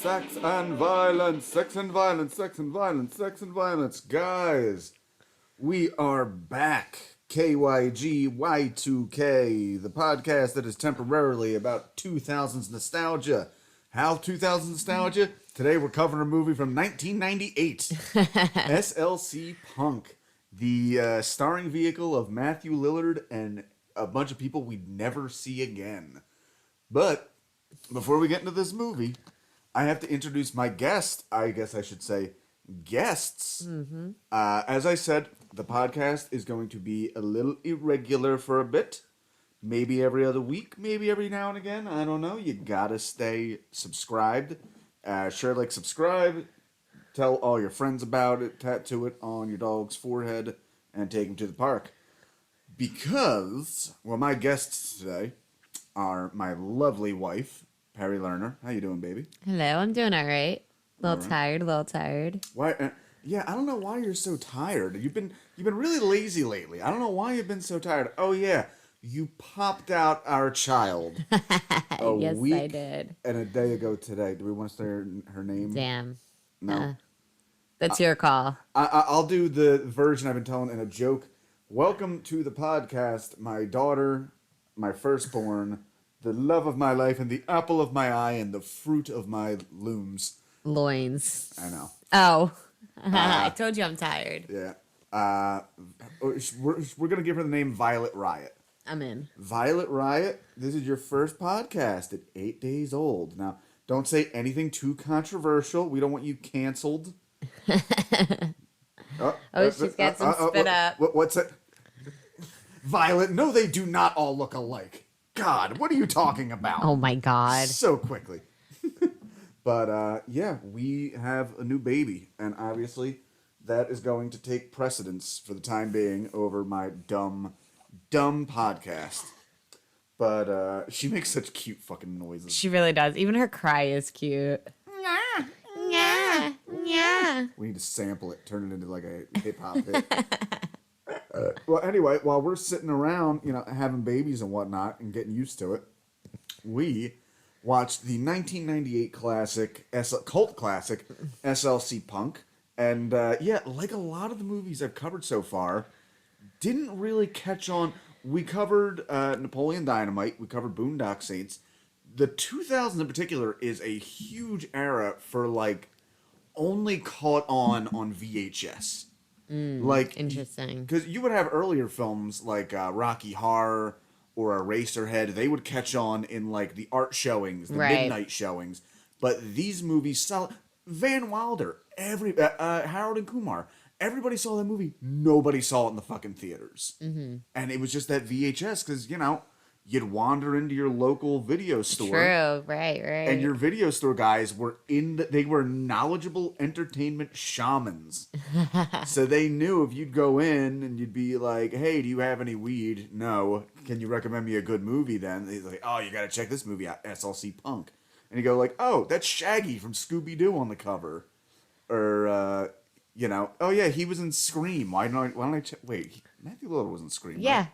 sex and violence, sex and violence, sex and violence, sex and violence. Guys, we are back. KYG Y2K, the podcast that is temporarily about 2000s nostalgia. How 2000s nostalgia? Today we're covering a movie from 1998. SLC Punk, the starring vehicle of Matthew Lillard and a bunch of people we'd never see again. But before we get into this movie, I have to introduce my guest. I guess I should say guests. Mm-hmm. As I said, the podcast is going to be a little irregular for a bit. Maybe every other week, maybe every now and again. I don't know. You gotta stay subscribed. Share, like, subscribe. Tell all your friends about it. Tattoo it on your dog's forehead and take him to the park. Because, well, my guests today are my lovely wife, Perri Lerner. How you doing, baby? Hello, I'm doing all right. A little tired. Why? Yeah, I don't know why you're so tired. You've been really lazy lately. I don't know why you've been so tired. Oh yeah, you popped out our child. Yes, week I did. And a day ago today. Do we want to say her name? Damn. No. That's your call. I'll do the version I've been telling in a joke. Welcome to the podcast, my daughter, my firstborn, the love of my life, and the apple of my eye, and the fruit of my looms. Loins. I know. Oh. I told you I'm tired. Yeah. We're going to give her the name Violet Riot. I'm in. Violet Riot, this is your first podcast at 8 days old. Now, don't say anything too controversial. We don't want you canceled. She's got some spit up. What's it? Violet, no, they do not all look alike. God, what are you talking about? Oh, my God. So quickly. But, yeah, we have a new baby. And obviously, that is going to take precedence for the time being over my dumb podcast. But she makes such cute fucking noises. She really does. Even her cry is cute. Yeah. Yeah. Yeah. We need to sample it, turn it into like a hip-hop hit. Well, anyway, while we're sitting around, having babies and whatnot and getting used to it, we watched the 1998 cult classic, SLC Punk. And, yeah, like a lot of the movies I've covered so far, didn't really catch on. We covered Napoleon Dynamite. We covered Boondock Saints. The 2000s in particular is a huge era for, like, only caught on VHS. Interesting. Because you would have earlier films like Rocky Horror or Eraserhead. They would catch on in, like, the art showings, the midnight showings. But these movies, Van Wilder, Harold and Kumar, everybody saw that movie. Nobody saw it in the fucking theaters. Mm-hmm. And it was just that VHS because, you'd wander into your local video store. True, right. And your video store guys were they were knowledgeable entertainment shamans. So they knew if you'd go in and you'd be like, hey, do you have any weed? No. Can you recommend me a good movie then? They'd like, oh, you got to check this movie out, SLC Punk. And you go like, oh, that's Shaggy from Scooby-Doo on the cover. Or, oh yeah, he was in Scream. Why don't I check? Wait, Matthew Lillard was in Scream. Yeah. Right?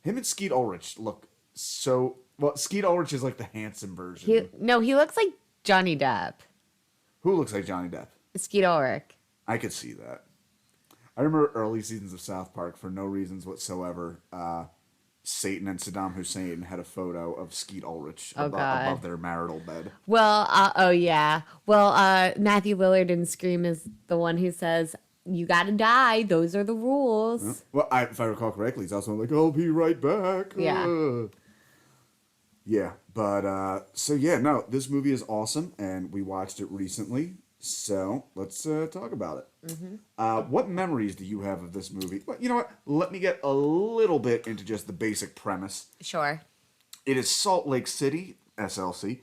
Him and Skeet Ulrich look so... Well, Skeet Ulrich is like the handsome version. He looks like Johnny Depp. Who looks like Johnny Depp? Skeet Ulrich. I could see that. I remember early seasons of South Park, for no reasons whatsoever, Satan and Saddam Hussein had a photo of Skeet Ulrich above their marital bed. Well, yeah. Well, Matthew Lillard in Scream is the one who says, you gotta die. Those are the rules. Yeah. Well, if I recall correctly, he's also like, I'll be right back. Yeah. Yeah, but, so yeah, no, this movie is awesome, and we watched it recently, so let's talk about it. Mm-hmm. What memories do you have of this movie? Well, you know what? Let me get a little bit into just the basic premise. Sure. It is Salt Lake City, SLC,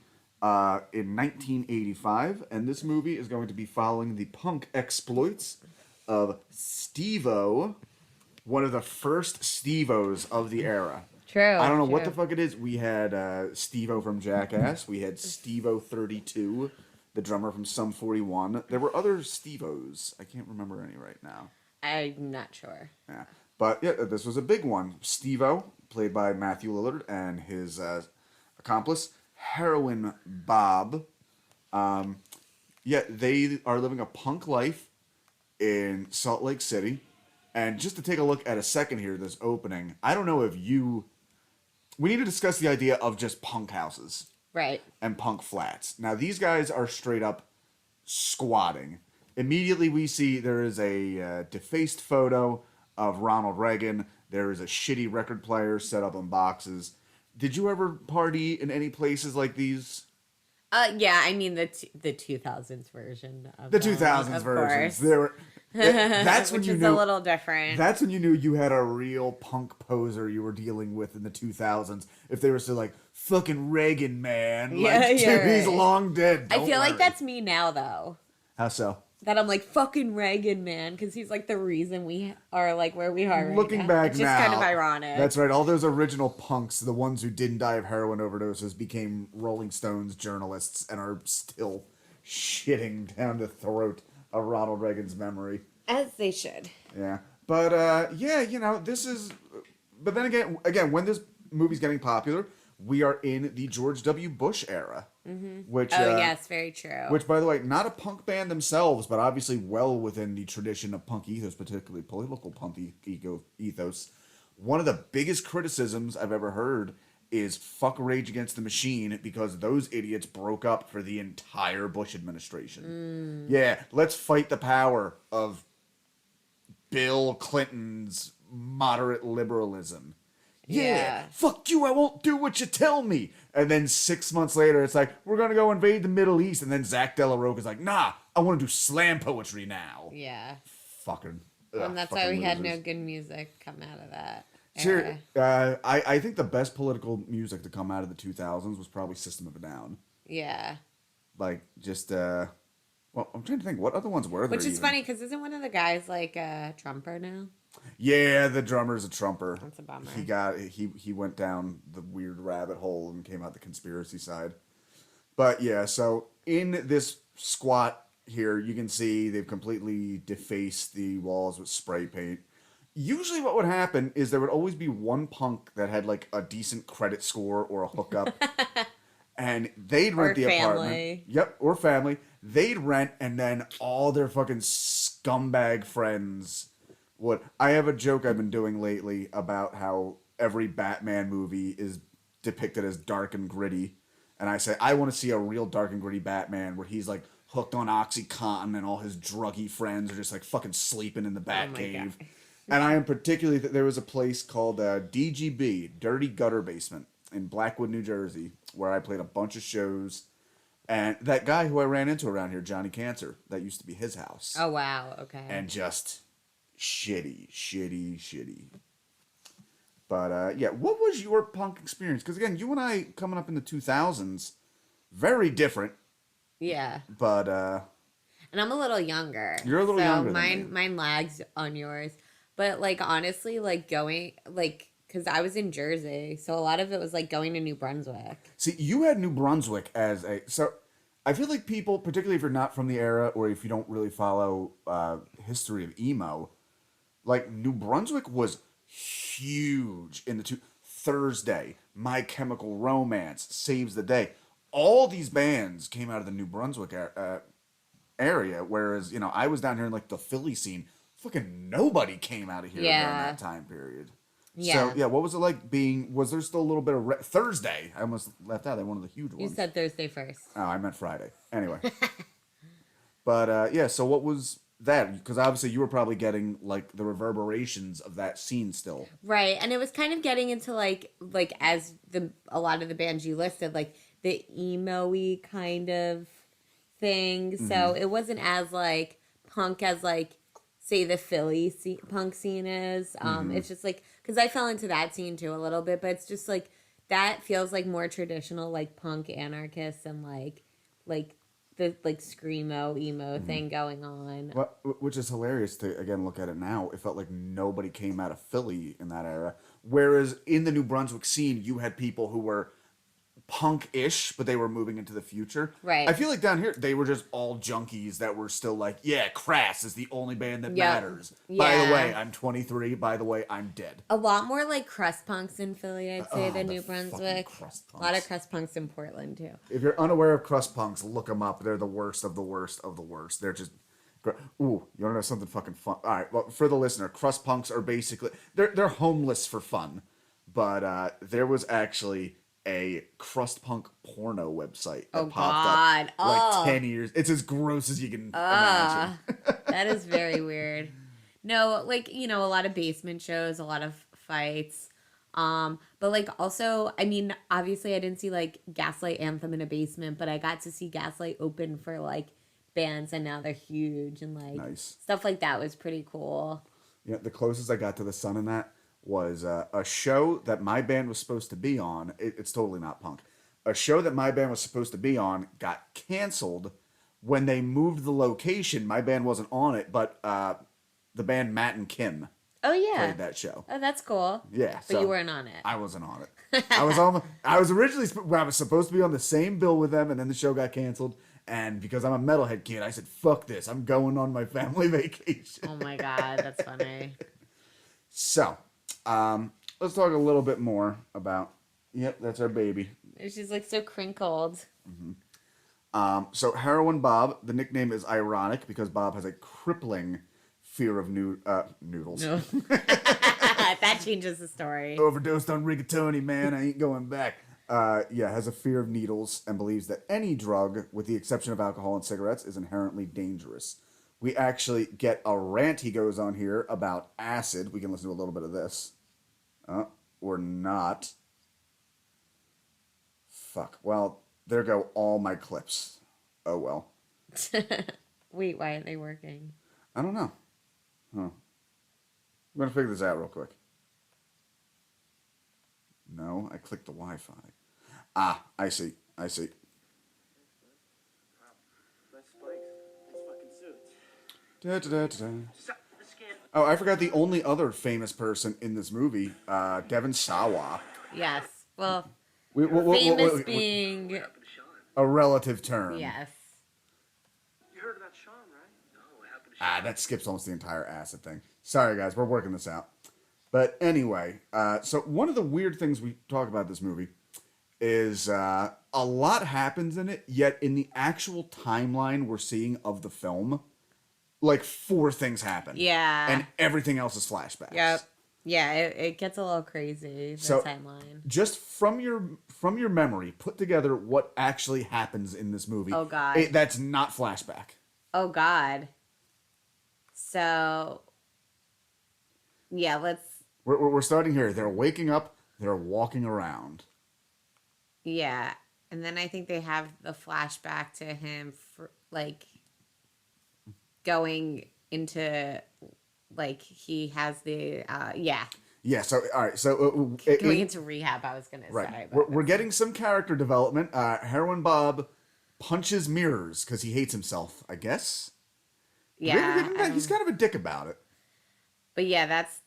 in 1985, and this movie is going to be following the punk exploits of Steve-O, one of the first Steve-Os of the era. True. I don't know what the fuck it is. We had Steve-O from Jackass. We had Steve-O 32, the drummer from Sum 41. There were other Steve-Os. I can't remember any right now. I'm not sure. Yeah. But yeah, this was a big one. Steve-O, played by Matthew Lillard, and his accomplice, Heroin Bob. Yeah, they are living a punk life in Salt Lake City. And just to take a look at a second here, this opening, I don't know if you. We need to discuss the idea of just punk houses Right. and punk flats. Now, these guys are straight up squatting. Immediately, we see there is a defaced photo of Ronald Reagan. There is a shitty record player set up on boxes. Did you ever party in any places like these? Yeah, I mean the 2000s version of The them, 2000s of versions. course. There were. That's when Which you is knew a little different. That's when you knew you had a real punk poser you were dealing with in the 2000s. If they were still like, fucking Reagan, man. Yeah, like, yeah, dude, he's right. long dead. I Don't feel like worry. that's me now, though. How so? That I'm like, fucking Reagan, man, because he's like the reason we are like where we are right Looking now. back It's just now, kind of ironic. That's right. All those original punks, the ones who didn't die of heroin overdoses, became Rolling Stones journalists and are still shitting down the throat of Ronald Reagan's memory. As they should. Yeah. But, yeah, you know, this is... But then again, when this movie's getting popular, we are in the George W. Bush era. Mm-hmm. Which, yes, very true. Which, by the way, not a punk band themselves, but obviously well within the tradition of punk ethos, particularly political punk ethos. One of the biggest criticisms I've ever heard is fuck Rage Against the Machine because those idiots broke up for the entire Bush administration. Yeah, let's fight the power of Bill Clinton's moderate liberalism. Yeah, fuck you, I won't do what you tell me. And then 6 months later, it's like, we're going to go invade the Middle East. And then Zach De La Rocha's like, nah, I want to do slam poetry now. Yeah. Fucking. And that's why we had no good music come out of that. Sure. I think the best political music to come out of the 2000s was probably System of a Down. Yeah. Like, just, well, I'm trying to think, what other ones were there? Which is funny, because isn't one of the guys like a trumper now? Yeah, the drummer's a trumper. That's a bummer. He went down the weird rabbit hole and came out the conspiracy side. But yeah, so in this squat here, you can see they've completely defaced the walls with spray paint. Usually what would happen is there would always be one punk that had like a decent credit score or a hookup. And they'd rent the apartment. Yep, or family. They'd rent, and then all their fucking scumbag friends would. I have a joke I've been doing lately about how every Batman movie is depicted as dark and gritty. And I say, I want to see a real dark and gritty Batman where he's like hooked on OxyContin and all his druggy friends are just like fucking sleeping in the Batcave. And I am particularly, there was a place called DGB, Dirty Gutter Basement, in Blackwood, New Jersey, where I played a bunch of shows. And that guy who I ran into around here, Johnny Cancer, that used to be his house. Oh, wow. Okay. And just shitty. But, yeah, what was your punk experience? Because, again, you and I, coming up in the 2000s, very different. Yeah. But, and I'm a little younger. You're a little younger than me. Mine lags on yours. But, like, honestly, like, going, like, because I was in Jersey, so a lot of it was, like, going to New Brunswick. See, you had New Brunswick as a... So, I feel like people, particularly if you're not from the era, or if you don't really follow history of emo, like, New Brunswick was huge in the Thursday, My Chemical Romance, Saves the Day. All these bands came out of the New Brunswick area, whereas, you know, I was down here in, like, the Philly scene. Fucking nobody came out of here during that time period. Yeah. So, yeah, what was it like being... Was there still a little bit of... Thursday! I almost left out. They're one of the huge ones. You said Thursday first. Oh, I meant Friday. Anyway. But, yeah, so what was that? Because obviously you were probably getting, like, the reverberations of that scene still. Right. And it was kind of getting into, like as a lot of the bands you listed, like, the emo-y kind of thing. Mm-hmm. So it wasn't as, like, punk as, like, say the Philly punk scene is. It's just like, because I fell into that scene too a little bit, but it's just like, that feels like more traditional, like punk anarchists and like the like screamo emo thing going on. Well, which is hilarious to again look at it now. It felt like nobody came out of Philly in that era, whereas in the New Brunswick scene, you had people who were punk-ish, but they were moving into the future. Right. I feel like down here, they were just all junkies that were still like, yeah, Crass is the only band that matters. By the Yeah. way, I'm 23. By the way, I'm dead. A lot more like crust punks in Philly, I'd say, than the New Brunswick. crust A lot punks. of crust punks in Portland, too. If you're unaware of crust punks, look them up. They're the worst of the worst of the worst. They're just... Ooh, you want to know something fucking fun? All right, well, for the listener, crust punks are basically... They're homeless for fun. But there was actually a crust punk porno website that popped up like 10 years. It's as gross as you can imagine. That is very weird. No, like, you know, a lot of basement shows, a lot of fights. But like also, I mean, obviously I didn't see like Gaslight Anthem in a basement, but I got to see Gaslight open for like bands and now they're huge and like Nice. stuff like that was pretty cool. Yeah, the closest I got to the sun in that was a show that my band was supposed to be on. It's totally not punk. A show that my band was supposed to be on got canceled when they moved the location. My band wasn't on it, but the band Matt and Kim Oh yeah. played that show. Oh, that's cool. Yeah, But you weren't on it. I wasn't on it. I was originally I was supposed to be on the same bill with them, and then the show got canceled. And because I'm a metalhead kid, I said, "Fuck this! I'm going on my family vacation." Oh my god, that's funny. So, let's talk a little bit more about. Yep, that's our baby. She's like so crinkled. So Heroin Bob, the nickname is ironic because Bob has a crippling fear of noodles. No. That changes the story. Overdosed on rigatoni, man. I ain't going back. Has a fear of needles and believes that any drug, with the exception of alcohol and cigarettes, is inherently dangerous. We actually get a rant he goes on here about acid. We can listen to a little bit of this. Or not. Fuck. Well, there go all my clips. Oh, well. Wait, why aren't they working? I don't know. Huh. I'm going to figure this out real quick. No, I clicked the Wi-Fi. Ah, I see. Nice spikes. Nice fucking suits. Oh, I forgot the only other famous person in this movie, Devon Sawa. Yes. Well, Famous being... a relative term. Yes. You heard about Sean, right? No, what happened to Sean? That skips almost the entire acid thing. Sorry, guys, we're working this out. But anyway, so one of the weird things we talk about this movie is a lot happens in it, yet in the actual timeline we're seeing of the film, like 4 things happen. Yeah. And everything else is flashbacks. Yep. Yeah, it gets a little crazy, the timeline. Just from your memory, put together what actually happens in this movie. Oh, God. That's not flashback. Oh, God. So, yeah, let's... We're starting here. They're waking up. They're walking around. Yeah. And then I think they have the flashback to him, for, like, going into... Like, he has the, yeah. Yeah, so, all right, so... Going into rehab, I was going to say. We're getting some character development. Heroin Bob punches mirrors because he hates himself, I guess. Yeah. He's kind of a dick about it. But yeah, that's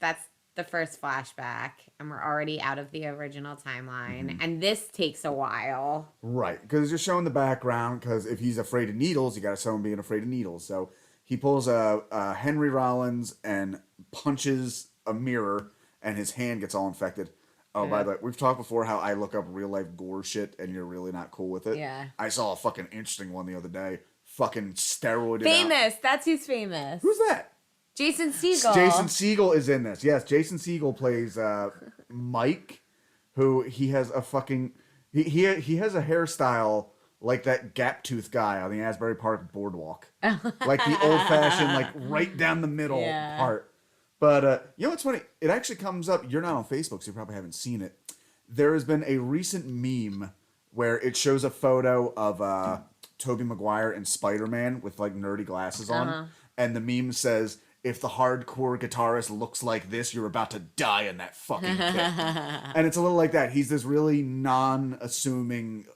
the first flashback. And we're already out of the original timeline. Mm-hmm. And this takes a while. Right, because you're showing the background, because if he's afraid of needles, you got to show him being afraid of needles. So he pulls a Henry Rollins and punches a mirror, and his hand gets all infected. Oh, by the way, we've talked before how I look up real-life gore shit, and you're really not cool with it. Yeah. I saw a fucking interesting one the other day. Fucking steroided Famous! out. That's who's famous. Who's that? Jason Segel. Jason Segel is in this. Yes, Jason Segel plays Mike, who he has a fucking... He has a hairstyle like that gap-tooth guy on the Asbury Park boardwalk. Like the old-fashioned, like, right down the middle part. But, you know what's funny? It actually comes up... You're not on Facebook, so you probably haven't seen it. There has been a recent meme where it shows a photo of Tobey Maguire and Spider-Man with, like, nerdy glasses on. And the meme says, if the hardcore guitarist looks like this, you're about to die in that fucking pit. And it's a little like that. He's this really non-assuming,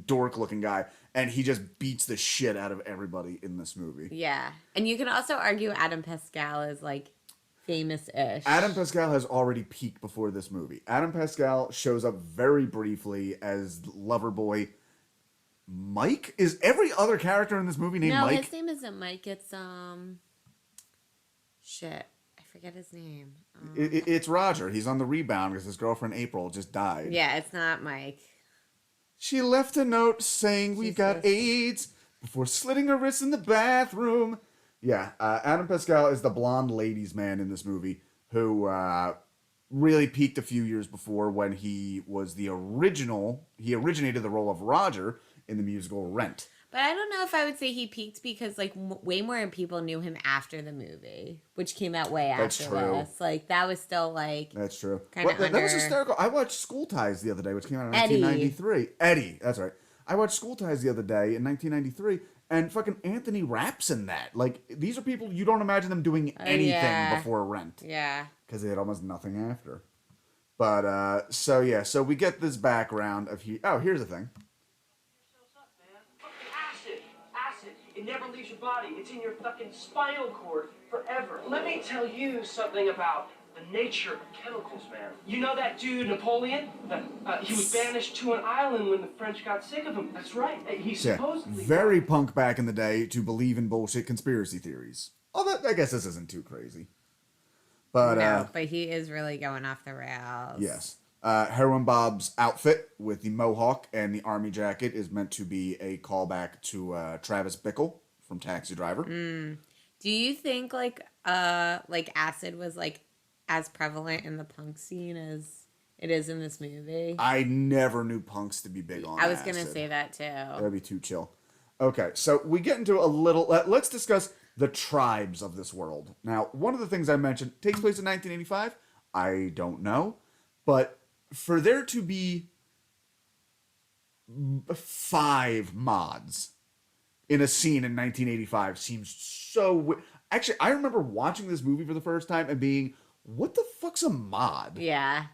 dork-looking guy. And he just beats the shit out of everybody in this movie. Yeah. And you can also argue Adam Pascal is, like, famous-ish. Adam Pascal has already peaked before this movie. Adam Pascal shows up very briefly as Loverboy Mike. Is every other character in this movie named Mike? No, his name isn't Mike. It's shit. I forget his name. It's Roger. He's on the rebound because his girlfriend April just died. Yeah, it's not Mike. She left a note saying we've got Jesus. AIDS before slitting her wrists in the bathroom. Yeah, Adam Pascal is the blonde ladies' man in this movie who really peaked a few years before when he was the original. He originated the role of Roger in the musical Rent. But I don't know if I would say he peaked because, like, way more people knew him after the movie, which came out way That's after true. this. Like, that was still, like... That's true. Kinda That was under- hysterical. I watched School Ties the other day, which came out in Eddie. 1993. Eddie, that's right. I watched School Ties the other day in 1993, and fucking Anthony Rapp's in that. Like, these are people, you don't imagine them doing anything yeah. before Rent. Yeah. Because they had almost nothing after. But, so we get this background of here's the thing. Yourselves up, man. Fucking acid. It never leaves your body. It's in your fucking spinal cord forever. Let me tell you something about the nature of chemicals, man. You know that dude Napoleon? He was banished to an island when the French got sick of him. That's right. He supposedly... Very punk back in the day to believe in bullshit conspiracy theories. Although, I guess this isn't too crazy. But, No, but he is really going off the rails. yes. Heroin Bob's outfit with the mohawk and the army jacket is meant to be a callback to Travis Bickle from Taxi Driver. Do you think, like acid was, like, as prevalent in the punk scene as it is in this movie? I never knew punks to be big on I was going to acid. say that, too. That'd be too chill. Okay, so we get into a little... let's discuss the tribes of this world. Now, one of the things I mentioned takes place in 1985. I don't know. But for there to be 5 mods in a scene in 1985 seems so... Actually, I remember watching this movie for the first time and being, what the fuck's a mod? Yeah.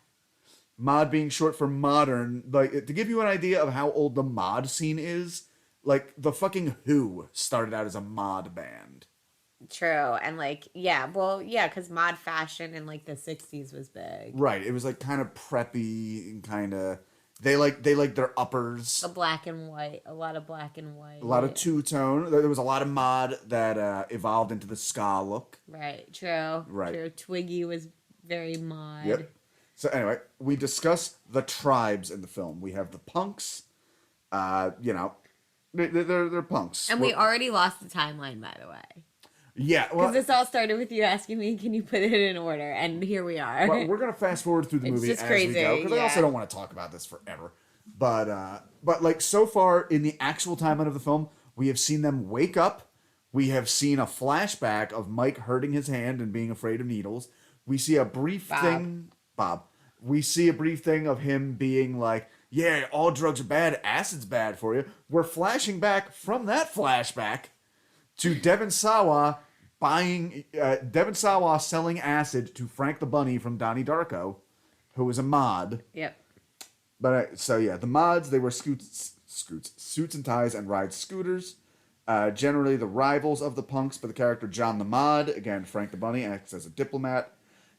Mod being short for modern. Like, to give you an idea of how old the mod scene is, like, the fucking Who started out as a mod band. True. And, like, yeah. Well, yeah, because mod fashion in, like, the 60s was big. Right. It was, like, kind of preppy and kind of... They like their uppers. The black and white. A lot of black and white. A lot of two-tone. There was a lot of mod that evolved into the ska look. Right. True. Right. True. Twiggy was very mod. Yep. So anyway, we discuss the tribes in the film. We have the punks. They're punks. And we already lost the timeline, by the way. Yeah. Well, Because this all started with you asking me, can you put it in order? And here we are. well, we're gonna fast forward through the It's movie just as crazy, we go because I yeah. also don't want to talk about this forever. But like so far in the actual timeline of the film, we have seen them wake up. We have seen a flashback of Mike hurting his hand and being afraid of needles. We see a brief thing, Bob. We see a brief thing of him being like, "Yeah, all drugs are bad. Acid's bad for you." We're flashing back from that flashback to Devon Sawa selling acid to Frank the Bunny from Donnie Darko, who was a mod. Yep. But the mods, they wear suits and ties and ride scooters. Generally the rivals of the punks, but the character John the Mod, again Frank the Bunny, acts as a diplomat.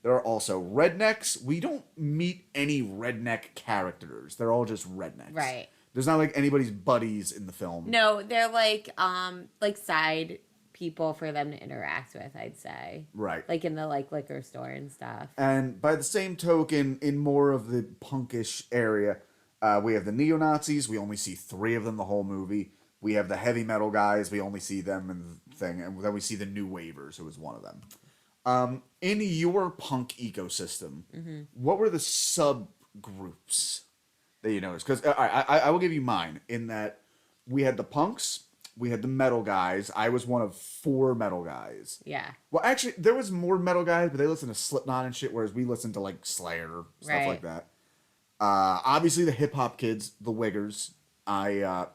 There are also rednecks. We don't meet any redneck characters. They're all just rednecks. Right. There's not like anybody's buddies in the film. No, they're like side people for them to interact with, I'd say. Right. Like in the like liquor store and stuff. And by the same token, in more of the punkish area, we have the neo-Nazis. We only see 3 of them the whole movie. We have the heavy metal guys. We only see them in the thing. And then we see the New Wavers, who is one of them. In your punk ecosystem, what were the subgroups that you noticed? Because I will give you mine, in that we had the punks, we had the metal guys. I was one of 4 metal guys. Yeah. Well, actually, there was more metal guys, but they listened to Slipknot and shit, whereas we listened to, like, Slayer, stuff like that. Obviously, the hip-hop kids, the Wiggers. Aren't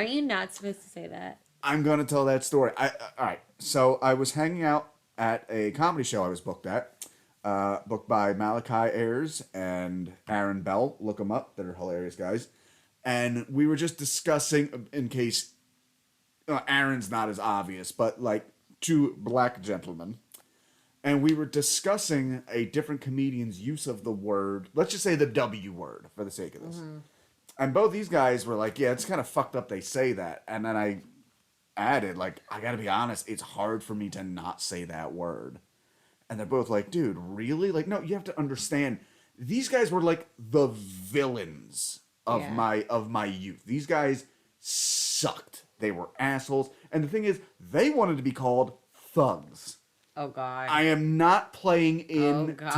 you not supposed to say that? I'm going to tell that story. All right, so I was hanging out at a comedy show I was booked at, booked by Malachi Ayers and Aaron Bell. Look them up. They're hilarious guys. And we were just discussing, in case Aaron's not as obvious, but like 2 black gentlemen. and we were discussing a different comedian's use of the word, let's just say the W word for the sake of this. And both these guys were like, yeah, it's kind of fucked up they say that. And then I added, like, I gotta be honest, it's hard for me to not say that word. And they're both like, dude, really? Like, no, you have to understand, these guys were like the villains of my youth. These guys sucked. They were assholes. And the thing is, they wanted to be called thugs. Oh, God. I am not playing in God.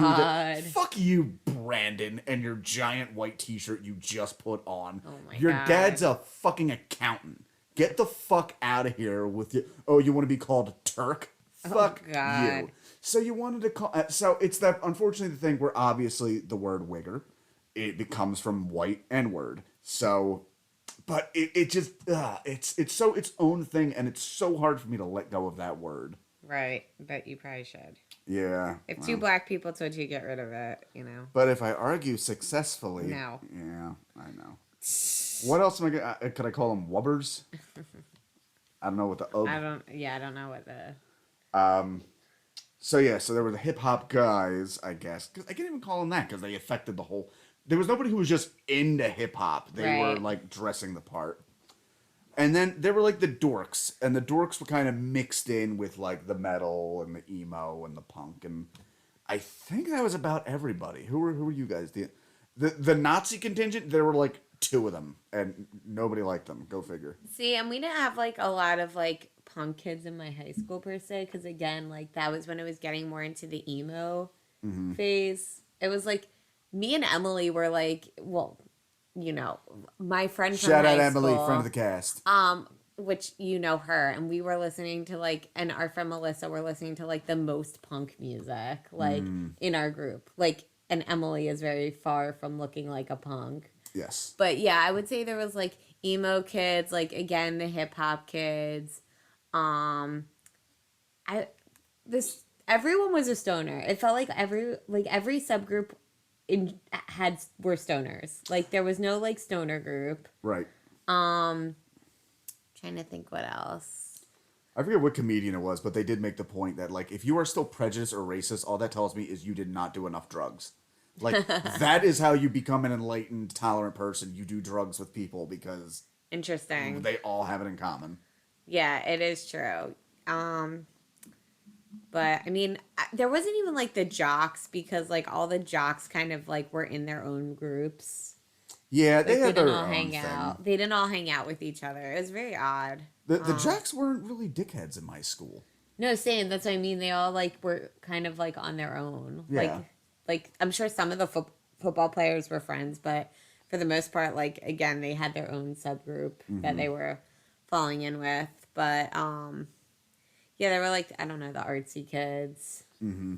to the... Fuck you, Brandon, and your giant white t-shirt you just put on. Oh, my Your God. dad's a fucking accountant. Get the fuck out of here with you. Oh, you want to be called Turk? Fuck God. you. So you wanted to call... so it's that, unfortunately, the thing where obviously the word wigger, it comes from white N-word. So... But it just... it's so its own thing, and it's so hard for me to let go of that word. Right, but you probably should. Yeah. If two black people told you to get rid of it, you know. But if I argue successfully... No. Yeah, I know. What else am I going to... Could I call them wubbers? I don't know what the... I don't know what the... So there were the hip-hop guys, I guess. 'Cause I can't even call them that, because they affected the whole... There was nobody who was just into hip-hop. They were, like, dressing the part. And then there were, like, the dorks. And the dorks were kind of mixed in with, like, the metal and the emo and the punk. And I think that was about everybody. Who were you guys? The Nazi contingent, there were, like, 2 of them. And nobody liked them. Go figure. See, and we didn't have, like, a lot of, like, punk kids in my high school, per se. Because, again, like, that was when it was getting more into the emo phase. It was, like, me and Emily were, like, well... You know, my friend from Shout out high Emily, school, friend of the cast. which you know her, and we were listening to like, and our friend Melissa were listening to like the most punk music, like in our group. Like, and Emily is very far from looking like a punk. Yes. But yeah, I would say there was like emo kids, like again the hip hop kids. Everyone was a stoner. It felt like every subgroup were stoners. Like there was no like stoner group. Right. Trying to think what else. I forget what comedian it was, but they did make the point that like if you are still prejudiced or racist, all that tells me is you did not do enough drugs. Like that is how you become an enlightened, tolerant person. You do drugs with people because interesting. They all have it in common. Yeah, it is true. But, I mean, there wasn't even, like, the jocks, because, like, all the jocks kind of, like, were in their own groups. Yeah, they like, had their didn't all own hang thing. out. They didn't all hang out with each other. It was very odd. The jocks weren't really dickheads in my school. No, same. That's what I mean. They all, like, were kind of, like, on their own. Yeah. Like I'm sure some of the football players were friends, but for the most part, like, again, they had their own subgroup that they were falling in with. But, yeah, they were like, I don't know, the artsy kids. Mm-hmm.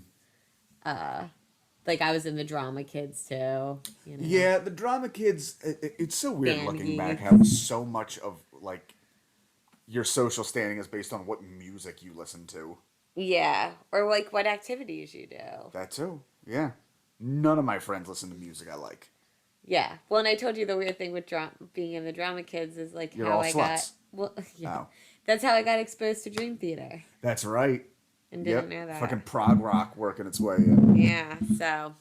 Like, I was in the drama kids, too. You know? Yeah, the drama kids, it's so weird Band looking back geeks. how so much of, like, your social standing is based on what music you listen to. Yeah. Or, like, what activities you do. That, too. Yeah. None of my friends listen to music I like. Yeah. Well, and I told you the weird thing with being in the drama kids is, like, You're how all I sluts. got... Well, yeah. Oh. That's how I got exposed to Dream Theater. That's right. And didn't know that. Fucking prog rock working its way in. Yeah, so...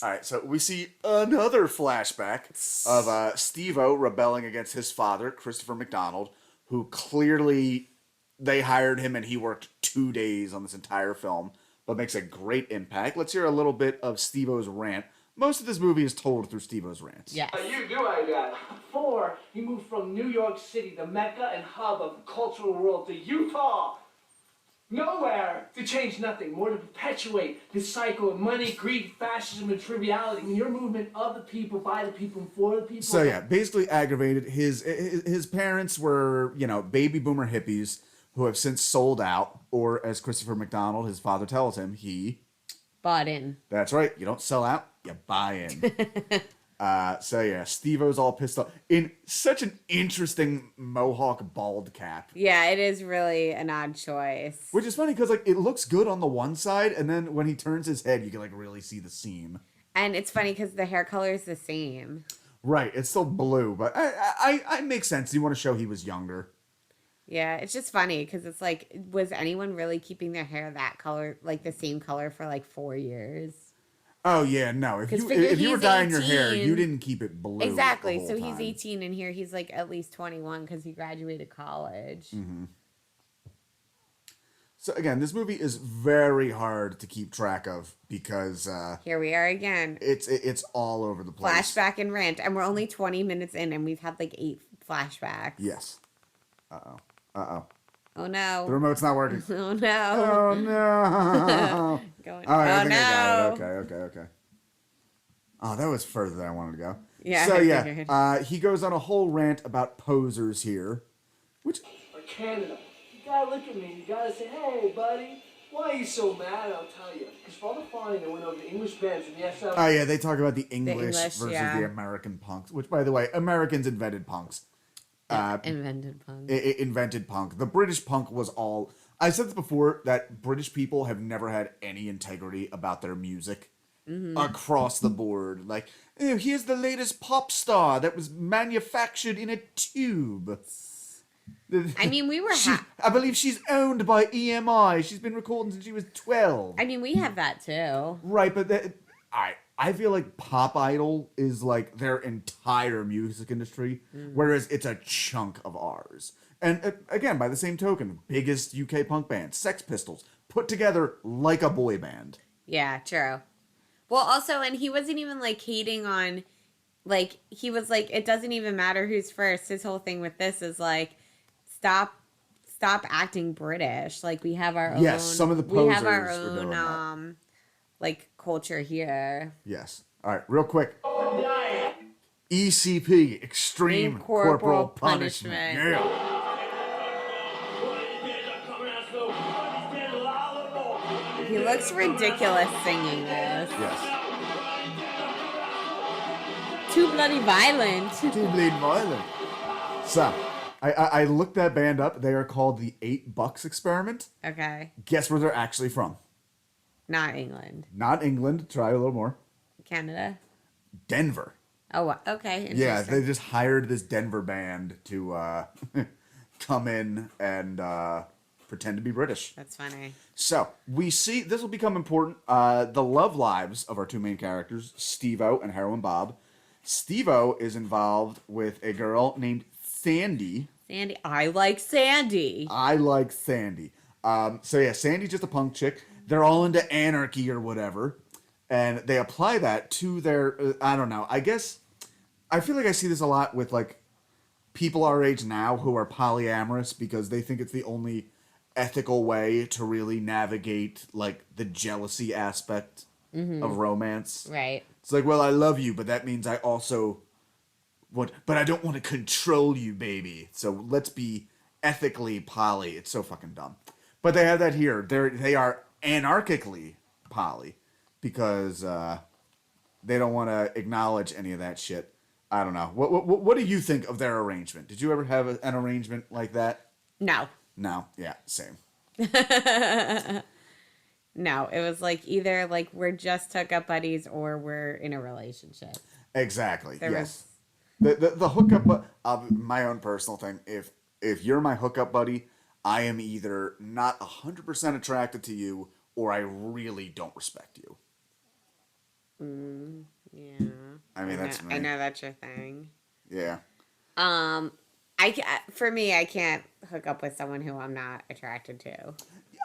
All right, so we see another flashback of Steve-O rebelling against his father, Christopher McDonald, who clearly they hired him and he worked 2 days on this entire film, but makes a great impact. Let's hear a little bit of Steve-O's rant. Most of this movie is told through Steve-O's rants. Yeah. You do I got. 4, he moved from New York City, the mecca and hub of the cultural world, to Utah. Nowhere to change nothing, more to perpetuate this cycle of money, greed, fascism, and triviality. I mean, your movement of the people, by the people, and for the people. So yeah, basically aggravated. His parents were, you know, baby boomer hippies who have since sold out, or as Christopher McDonald, his father tells him, Bought in. That's right. You don't sell out, you buy in. So yeah, Steve-O's all pissed off. In such an interesting mohawk bald cap. Yeah, it is really an odd choice. Which is funny because like it looks good on the one side, and then when he turns his head, you can like really see the seam. And it's funny because the hair color is the same. Right, it's still blue, but I makes sense. You want to show he was younger. Yeah, it's just funny because it's like, was anyone really keeping their hair that color, like the same color for like 4 years? Oh yeah, no. If 'Cause you figure if you were he's dyeing your hair, 18. you didn't keep it blue. Exactly. The whole So he's time. 18 and here he's like at least 21 because he graduated college. Mm-hmm. So again, this movie is very hard to keep track of because Here we are again. it's all over the place. Flashback and rant. And we're only 20 minutes in and we've had like 8 flashbacks. Yes. Oh no. The remote's not working. Oh no. Oh no. Going, I think no. I got it. Okay. Oh, that was further than I wanted to go. Yeah. So I yeah, figured. he goes on a whole rant about posers here, which Or Canada. You gotta look at me. You gotta say, hey, buddy, why are you so mad? I'll tell you. Because for all the flying that went over the English bands in the SLC. oh yeah, they talk about the English, English, versus yeah. the American punks. Which, by the way, Americans invented punks. Invented punk. Invented punk. The British punk was all. I said this before that British people have never had any integrity about their music across the board. Like, oh, here's the latest pop star that was manufactured in a tube. I mean, we were. I believe she's owned by EMI. She's been recording since she was 12. I mean, we have that too. Right, but I feel like Pop Idol is like their entire music industry, whereas it's a chunk of ours. And again, by the same token, biggest UK punk band, Sex Pistols, put together like a boy band. Yeah, true. Well, also, and he wasn't even like hating on, like, he was like, it doesn't even matter who's first. His whole thing with this is like, stop acting British. Like, we have our own. Yes, some of the we have our posers were doing own like culture here. Yes. All right, real quick. ECP, Extreme Corporal Punishment. Yeah. He looks ridiculous singing this. Yes. Too bloody violent. Too bleed violent. So, I looked that band up. They are called the $8 Experiment. Okay. Guess where they're actually from? Not England. Not England. Try a little more. Canada. Denver. Oh, okay. Yeah, they just hired this Denver band to come in and pretend to be British. That's funny. So, we see, this will become important, the love lives of our two main characters, Steve-O and Heroin Bob. Steve-O is involved with a girl named Sandy. Sandy. I like Sandy. I like Sandy. So yeah, Sandy's just a punk chick. They're all into anarchy or whatever. And they apply that to their, I don't know, I guess, I feel like I see this a lot with like people our age now who are polyamorous because they think it's the only ethical way to really navigate like the jealousy aspect of romance. Right. It's like, well, I love you, but that means I also want, but I don't want to control you, baby. So let's be ethically poly. It's so fucking dumb. But they have that here. They are anarchically poly because they don't want to acknowledge any of that shit. I don't know. What do you think of their arrangement? Did you ever have an arrangement like that? No. No. Yeah, same. No, it was like either like we're just hookup buddies or we're in a relationship. Exactly. There yes. The hookup, my own personal thing. If you're my hookup buddy, I am either not 100% attracted to you or I really don't respect you. Yeah. I mean, that's me. I know that's your thing. Yeah. For me, I can't hook up with someone who I'm not attracted to.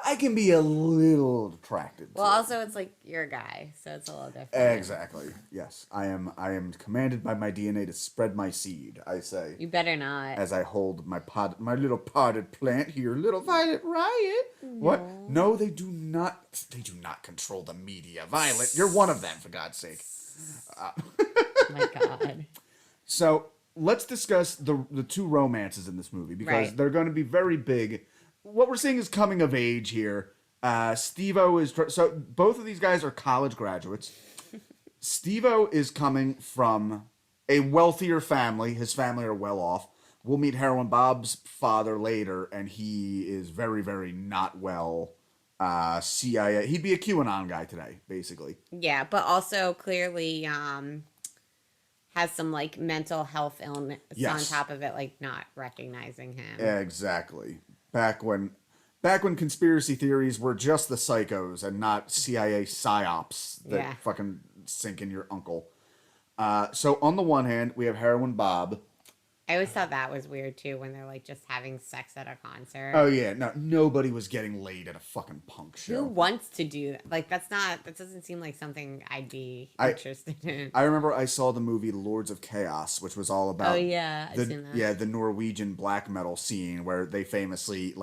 I can be a little attracted. Well, also it's like you're a guy, so it's a little different. Exactly. Yes, I am commanded by my DNA to spread my seed. I say. You better not. As I hold my little potted plant here, little Violet Riot. No. What? No, they do not. They do not control the media. Violet, you're one of them, for God's sake. Oh my God. So let's discuss the two romances in this movie because they're going to be very big. What we're seeing is coming of age here. Steve-O is... So both of these guys are college graduates. Steve-O is coming from a wealthier family. His family are well off. We'll meet Heroin Bob's father later, and he is very, very not well. CIA. He'd be a QAnon guy today, basically. Yeah, but also clearly has some like mental health illness Yes. on top of it, like not recognizing him. Exactly. Back when conspiracy theories were just the psychos and not CIA psyops that Yeah. fucking sink in your uncle. So on the one hand, we have Heroin Bob. I always thought that was weird too when they're like just having sex at a concert. Oh yeah, no, nobody was getting laid at a fucking punk show. Who wants to do that? Like that doesn't seem like something I'd be interested in. I remember I saw the movie Lords of Chaos, which was all about Oh yeah, I've seen that. the Norwegian black metal scene where they famously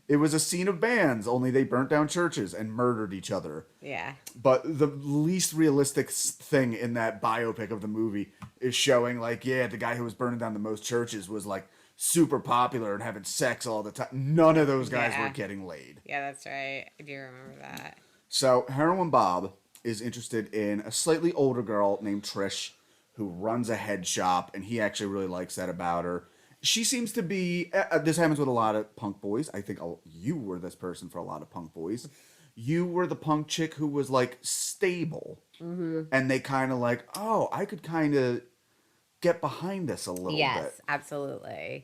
it was a scene of bands, only they burnt down churches and murdered each other. Yeah. But the least realistic thing in that biopic of the movie is showing the guy who was burning down the most churches was like super popular and having sex all the time. None of those guys were getting laid. Yeah, that's right. I do remember that. So Heroin Bob is interested in a slightly older girl named Trish who runs a head shop, and he actually really likes that about her. She seems to be, this happens with a lot of punk boys. I think you were this person for a lot of punk boys. You were the punk chick who was like stable. Mm-hmm. And they kind of like, oh, I could kind of get behind this a little bit. Yes, absolutely.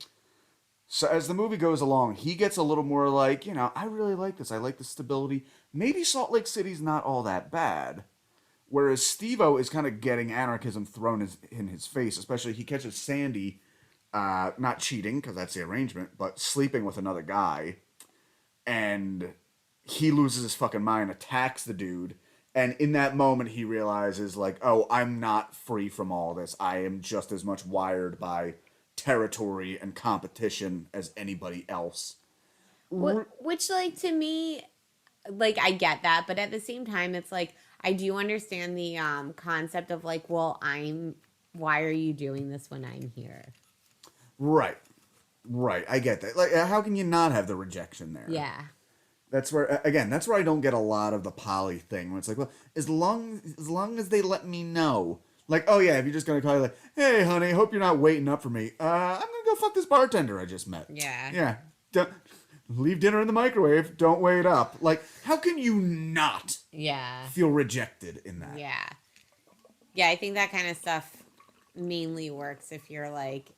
So as the movie goes along, he gets a little more like, I really like this. I like the stability. Maybe Salt Lake City's not all that bad. Whereas Steve-O is kind of getting anarchism thrown in his face. Especially he catches Sandy, not cheating, because that's the arrangement, but sleeping with another guy. And he loses his fucking mind, attacks the dude. And in that moment, he realizes, like, oh, I'm not free from all this. I am just as much wired by territory and competition as anybody else. Which, like, to me, like, I get that. But at the same time, it's like, I do understand the concept of, like, well, why are you doing this when I'm here? Right. I get that. Like, how can you not have the rejection there? Yeah. That's where I don't get a lot of the poly thing. Where it's like, well, as long as they let me know. Like, oh yeah, if you're just gonna call you like, hey honey, hope you're not waiting up for me. I'm gonna go fuck this bartender I just met. Yeah. Yeah. Don't leave dinner in the microwave. Don't wait up. Like, how can you not feel rejected in that? Yeah. Yeah, I think that kind of stuff mainly works if you're like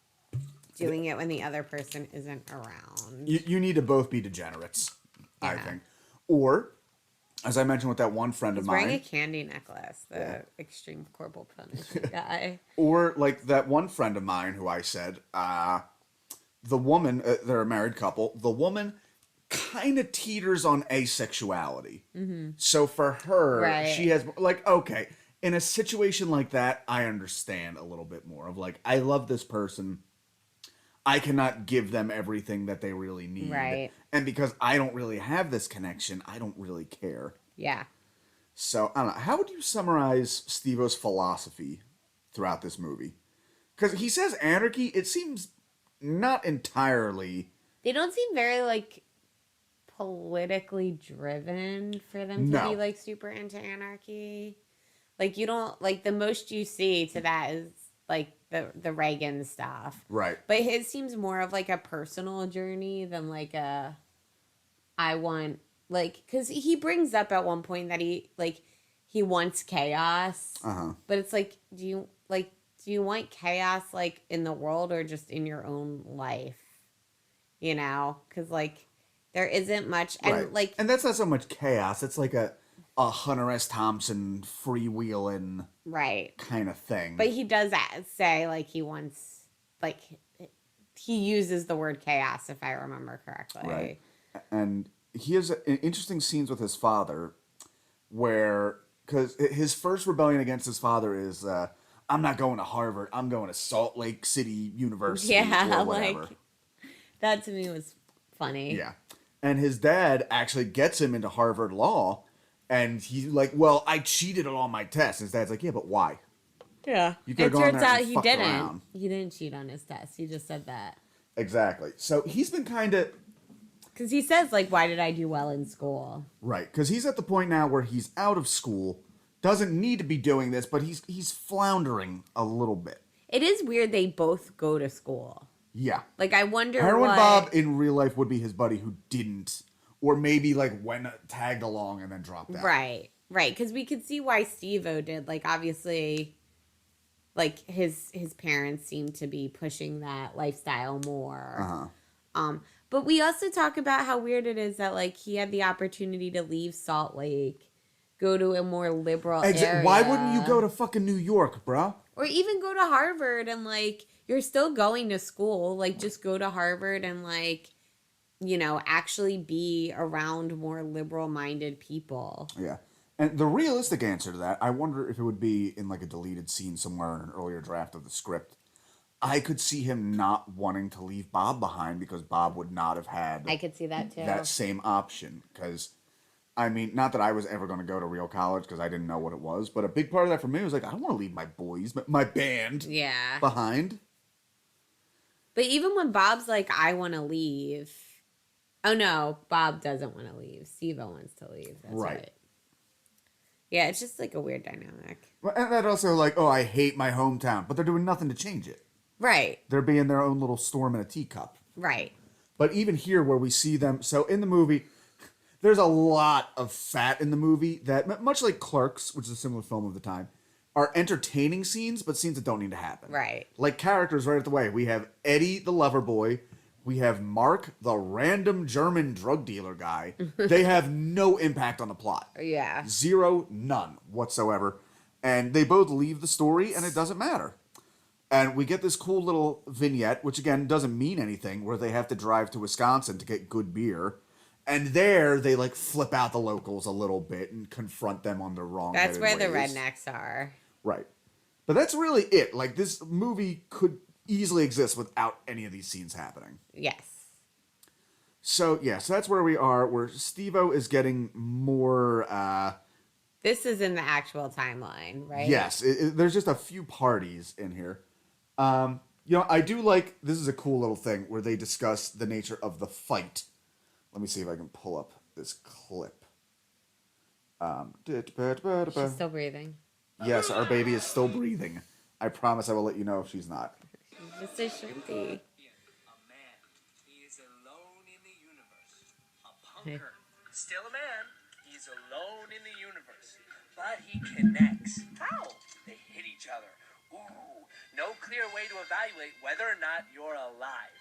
doing it when the other person isn't around. You need to both be degenerates, I think. Or, as I mentioned with that one friend of mine. Wearing a candy necklace, the extreme corporal punishment guy. Or like that one friend of mine who I said, the woman, they're a married couple, the woman kind of teeters on asexuality. Mm-hmm. So for her, she has, like, okay, in a situation like that, I understand a little bit more of like, I love this person. I cannot give them everything that they really need. Right. And because I don't really have this connection, I don't really care. Yeah. So, I don't know. How would you summarize Steve-O's philosophy throughout this movie? Because he says anarchy, it seems not entirely... They don't seem very, like, politically driven for them to be, like, super into anarchy. Like, you don't... Like, the most you see to that is, like, the Reagan stuff. Right. But his seems more of like a personal journey than like I want, like, because he brings up at one point that he wants chaos. Uh-huh. But it's like, do you want chaos like in the world or just in your own life? You know, because like there isn't much, and like, and that's not so much chaos. It's like a Hunter S. Thompson freewheeling kind of thing. But he does say, like, he wants, like, he uses the word chaos, if I remember correctly. Right. And he has interesting scenes with his father where, because his first rebellion against his father is, I'm not going to Harvard, I'm going to Salt Lake City University or whatever. Like, that to me was funny. Yeah. And his dad actually gets him into Harvard Law. And he's like, well, I cheated on all my tests. His dad's like, yeah, but why? Yeah. You could have gone there and fucked didn't. around. He didn't cheat on his test. He just said that. Exactly. So he's been kind of... Because he says, like, why did I do well in school? Right. Because he's at the point now where he's out of school, doesn't need to be doing this, but he's floundering a little bit. It is weird they both go to school. Yeah. Like, I wonder Heroin Bob in real life would be his buddy who didn't... Or maybe, like, went tagged along and then dropped out. Right. Because we could see why Steve-O did. Like, obviously, like his parents seem to be pushing that lifestyle more. But we also talk about how weird it is that like he had the opportunity to leave Salt Lake, go to a more liberal area. Why wouldn't you go to fucking New York, bro? Or even go to Harvard and like you're still going to school, like just go to Harvard and like, you know, actually be around more liberal minded people. Yeah. And the realistic answer to that, I wonder if it would be in like a deleted scene somewhere in an earlier draft of the script. I could see him not wanting to leave Bob behind because Bob would not have had I could see that too. that same option. Because, I mean, not that I was ever going to go to real college because I didn't know what it was, but a big part of that for me was like, I don't want to leave my boys, my band behind. But even when Bob's like, I want to leave. Oh no, Bob doesn't want to leave. Steve-O wants to leave. That's right. Yeah, it's just like a weird dynamic. And that also like, oh, I hate my hometown, but they're doing nothing to change it. Right. They're being their own little storm in a teacup. Right. But even here where we see them, so in the movie, there's a lot of fat in the movie that, much like Clerks, which is a similar film of the time, are entertaining scenes, but scenes that don't need to happen. Right. Like characters right at the way. We have Eddie, the lover boy. We have Mark, the random German drug dealer guy. They have no impact on the plot. Yeah. Zero, none whatsoever. And they both leave the story, and it doesn't matter. And we get this cool little vignette, which again doesn't mean anything, where they have to drive to Wisconsin to get good beer. And there, they like flip out the locals a little bit and confront them on their wrong ways. That's where the rednecks are. Right. But that's really it. Like, this movie could easily exist without any of these scenes happening. Yes. So, yeah, so that's where we are, where Steve-O is getting more... This is in the actual timeline, right? Yes. There's just a few parties in here. You know, I do like... This is a cool little thing where they discuss the nature of the fight. Let me see if I can pull up this clip. She's still breathing. Yes, our baby is still breathing. I promise I will let you know if she's not. She's just a shrimpy. A man. He is alone in the universe. A punker. Still a man. He's alone in the universe. But he connects. How? They hit each other. Ooh. No clear way to evaluate whether or not you're alive.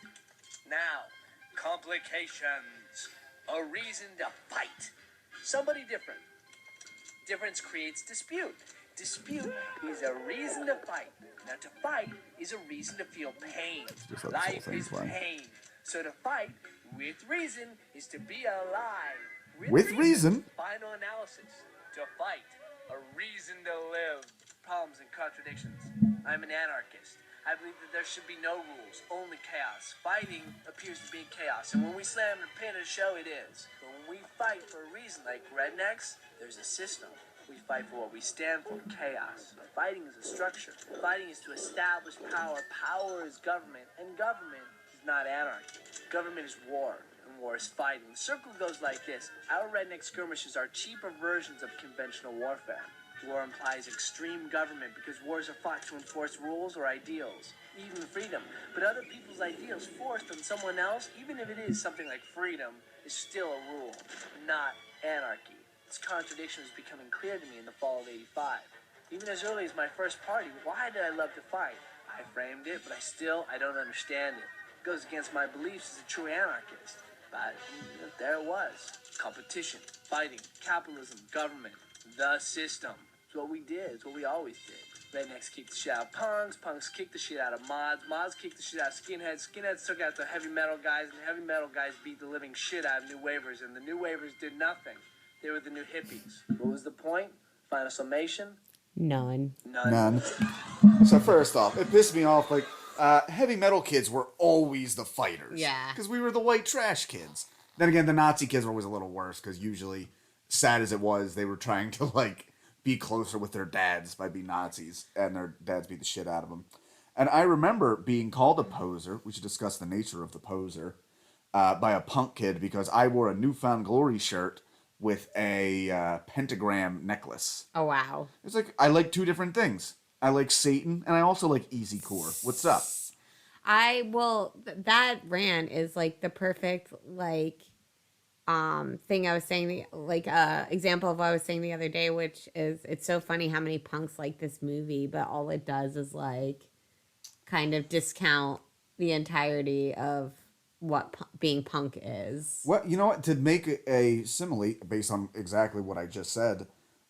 Now, complications. A reason to fight. Somebody different. Difference creates dispute. Dispute is a reason to fight. Now, to fight is a reason to feel pain. Life is pain. So to fight with reason is to be alive. With reason? Final analysis. To fight. A reason to live. Problems and contradictions. I'm an anarchist. I believe that there should be no rules, only chaos. Fighting appears to be chaos, and when we slam the pin and show, it is. But when we fight for a reason, like rednecks, there's a system. We fight for what we stand for, chaos. But fighting is a structure. Fighting is to establish power. Power is government, and government is not anarchy. Government is war, and war is fighting. The circle goes like this. Our redneck skirmishes are cheaper versions of conventional warfare. War implies extreme government because wars are fought to enforce rules or ideals, even freedom. But other people's ideals forced on someone else, even if it is something like freedom, is still a rule, not anarchy. This contradiction was becoming clear to me in the fall of '85. Even as early as my first party, why did I love to fight? I framed it, but I don't understand it. It goes against my beliefs as a true anarchist. But there it was. Competition, fighting, capitalism, government, the system. It's what we did. It's what we always did. Rednecks kicked the shit out of punks. Punks kicked the shit out of mods. Mods kicked the shit out of skinheads. Skinheads took out the heavy metal guys. And the heavy metal guys beat the living shit out of new wavers. And the new wavers did nothing. They were the new hippies. What was the point? Final summation? None. So first off, it pissed me off. Like, heavy metal kids were always the fighters. Yeah. Because we were the white trash kids. Then again, the Nazi kids were always a little worse because usually, sad as it was, they were trying to, like, be closer with their dads by being Nazis, and their dads beat the shit out of them. And I remember being called a poser, we should discuss the nature of the poser, by a punk kid because I wore a Newfound Glory shirt with a pentagram necklace. Oh, wow. It's like, I like two different things. I like Satan, and I also like Easy Core. What's up? That rant is, like, the perfect, like, thing I was saying, example of what I was saying the other day, which is it's so funny how many punks like this movie, but all it does is like kind of discount the entirety of what being punk is. Well, you know what? To make a simile based on exactly what I just said,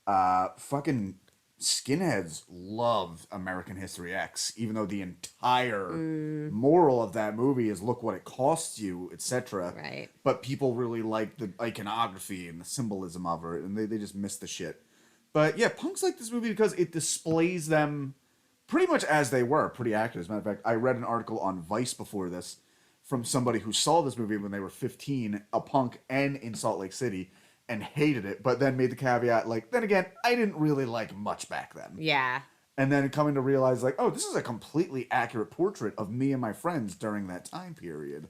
fucking skinheads loved American History X, even though the entire moral of that movie is look what it costs you, etc. Right. But people really like the iconography and the symbolism of it, and they just miss the shit. But yeah, punks like this movie because it displays them pretty much as they were, pretty accurate. As a matter of fact, I read an article on Vice before this from somebody who saw this movie when they were 15, a punk and in Salt Lake City, and hated it, but then made the caveat, like, then again, I didn't really like much back then. Yeah. And then coming to realize, like, oh, this is a completely accurate portrait of me and my friends during that time period.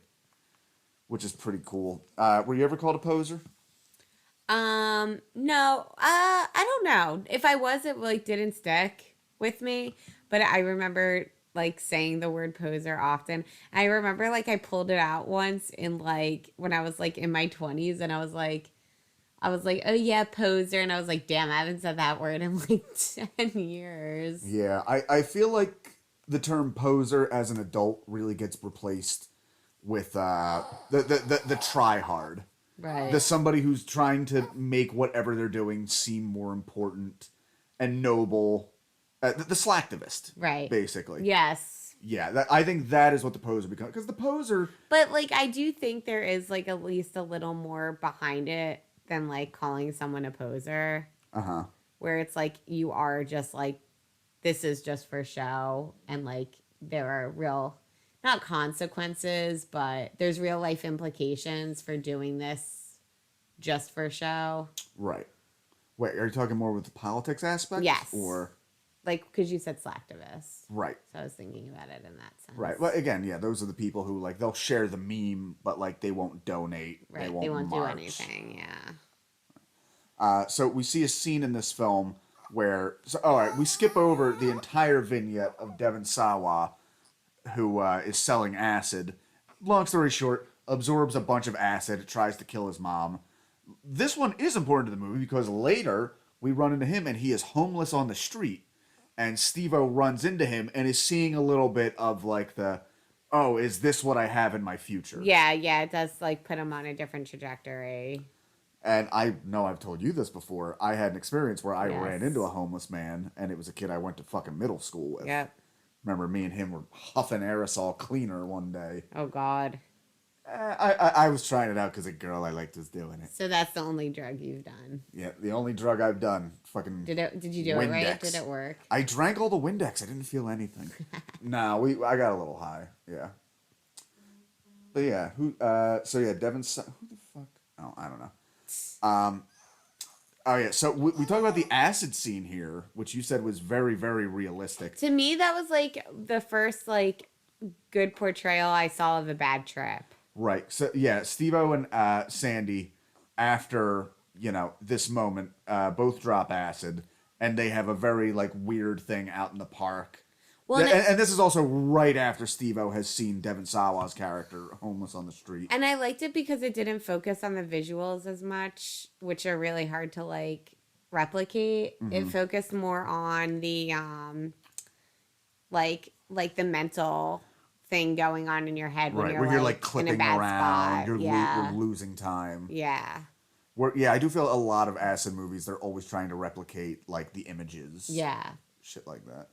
Which is pretty cool. Were you ever called a poser? No. I don't know. If I was, it like didn't stick with me. But I remember like saying the word poser often. I remember like I pulled it out once in like when I was like in my 20s, and I was like, oh yeah, poser. And I was like, damn, I haven't said that word in like 10 years. Yeah, I feel like the term poser as an adult really gets replaced with the try hard. Right. The somebody who's trying to make whatever they're doing seem more important and noble. The slacktivist. Right. Basically. Yes. Yeah, I think that is what the poser becomes. Because the poser... But like, I do think there is like at least a little more behind it than like calling someone a poser. Uh-huh. Where it's like you are just like, this is just for show, and like there are real, not consequences, but there's real life implications for doing this just for show. Right. Wait, are you talking more with the politics aspect? Yes. Or... Like, because you said slacktivist. Right. So I was thinking about it in that sense. Right. Well, again, yeah, those are the people who, like, they'll share the meme, but, like, they won't donate. Right. They won't do march. anything, yeah. So we see a scene in this film where... So, all right, we skip over the entire vignette of Devon Sawa, who is selling acid. Long story short, absorbs a bunch of acid, tries to kill his mom. This one is important to the movie because later we run into him and he is homeless on the street. And Steve-O runs into him and is seeing a little bit of like oh, is this what I have in my future? Yeah, it does like put him on a different trajectory. And I know I've told you this before. I had an experience where I Yes. ran into a homeless man, and it was a kid I went to fucking middle school with. Yep. Remember, me and him were huffing aerosol cleaner one day. Oh, God. I was trying it out because a girl I liked was doing it. So that's the only drug you've done. Yeah, the only drug I've done. Fucking Did you do Windex. it right? Did it work? I drank all the Windex. I didn't feel anything. No, I got a little high. Yeah. But yeah, so yeah, Devon... Who the fuck? Oh, I don't know. Oh yeah, so we talk about the acid scene here, which you said was very, very realistic. To me, that was like the first like good portrayal I saw of a bad trip. Right. So yeah, Steve-O and Sandy, after this moment, both drop acid, and they have a very like weird thing out in the park. Well, and this is also right after Steve-O has seen Devon Sawa's character homeless on the street. And I liked it because it didn't focus on the visuals as much, which are really hard to like replicate. Mm-hmm. It focused more on the like the mental thing going on in your head when right, you're where like, you're like clipping in a bad around, spot. you're losing time. Yeah. I do feel a lot of acid movies, they're always trying to replicate like the images. Yeah. Shit like that.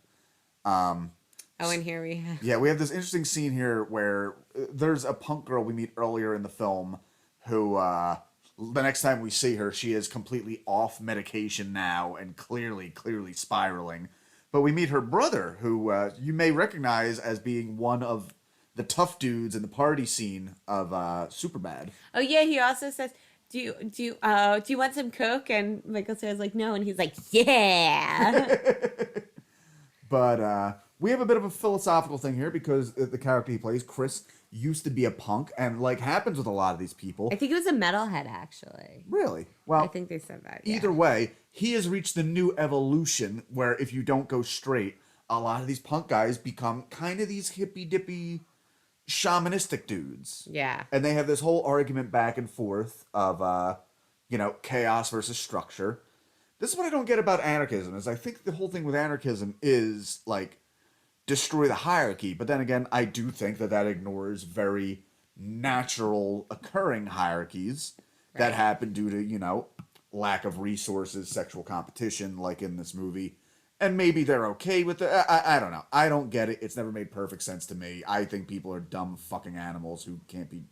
And here we have... Yeah, we have this interesting scene here where there's a punk girl we meet earlier in the film who, the next time we see her, she is completely off medication now and clearly spiraling. But we meet her brother, who you may recognize as being one of the tough dudes in the party scene of Superbad. Oh, yeah, he also says... Do you want some Coke? And Michael Cera's like, no. And he's like, yeah. But we have a bit of a philosophical thing here because the character he plays, Chris, used to be a punk, and like happens with a lot of these people. I think it was a metalhead, actually. Really? Well, I think they said that. Yeah. Either way, he has reached the new evolution where if you don't go straight, a lot of these punk guys become kind of these hippy-dippy shamanistic dudes. Yeah. And they have this whole argument back and forth of, chaos versus structure. This is what I don't get about anarchism, is I think the whole thing with anarchism is, like, destroy the hierarchy. But then again, I do think that ignores very natural occurring hierarchies that happen due to, lack of resources, sexual competition, like in this movie. And maybe they're okay with it. I don't know. I don't get it. It's never made perfect sense to me. I think people are dumb fucking animals who can't be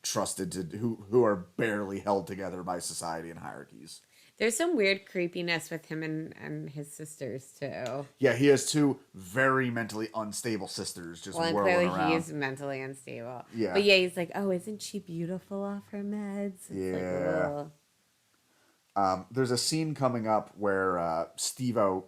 trusted to, who are barely held together by society and hierarchies. There's some weird creepiness with him and his sisters, too. Yeah, he has two very mentally unstable sisters just Well, and whirling clearly around. he is mentally unstable. Yeah. But yeah, he's like, oh, isn't she beautiful off her meds? It's Yeah. Like, There's a scene coming up where Steve-O...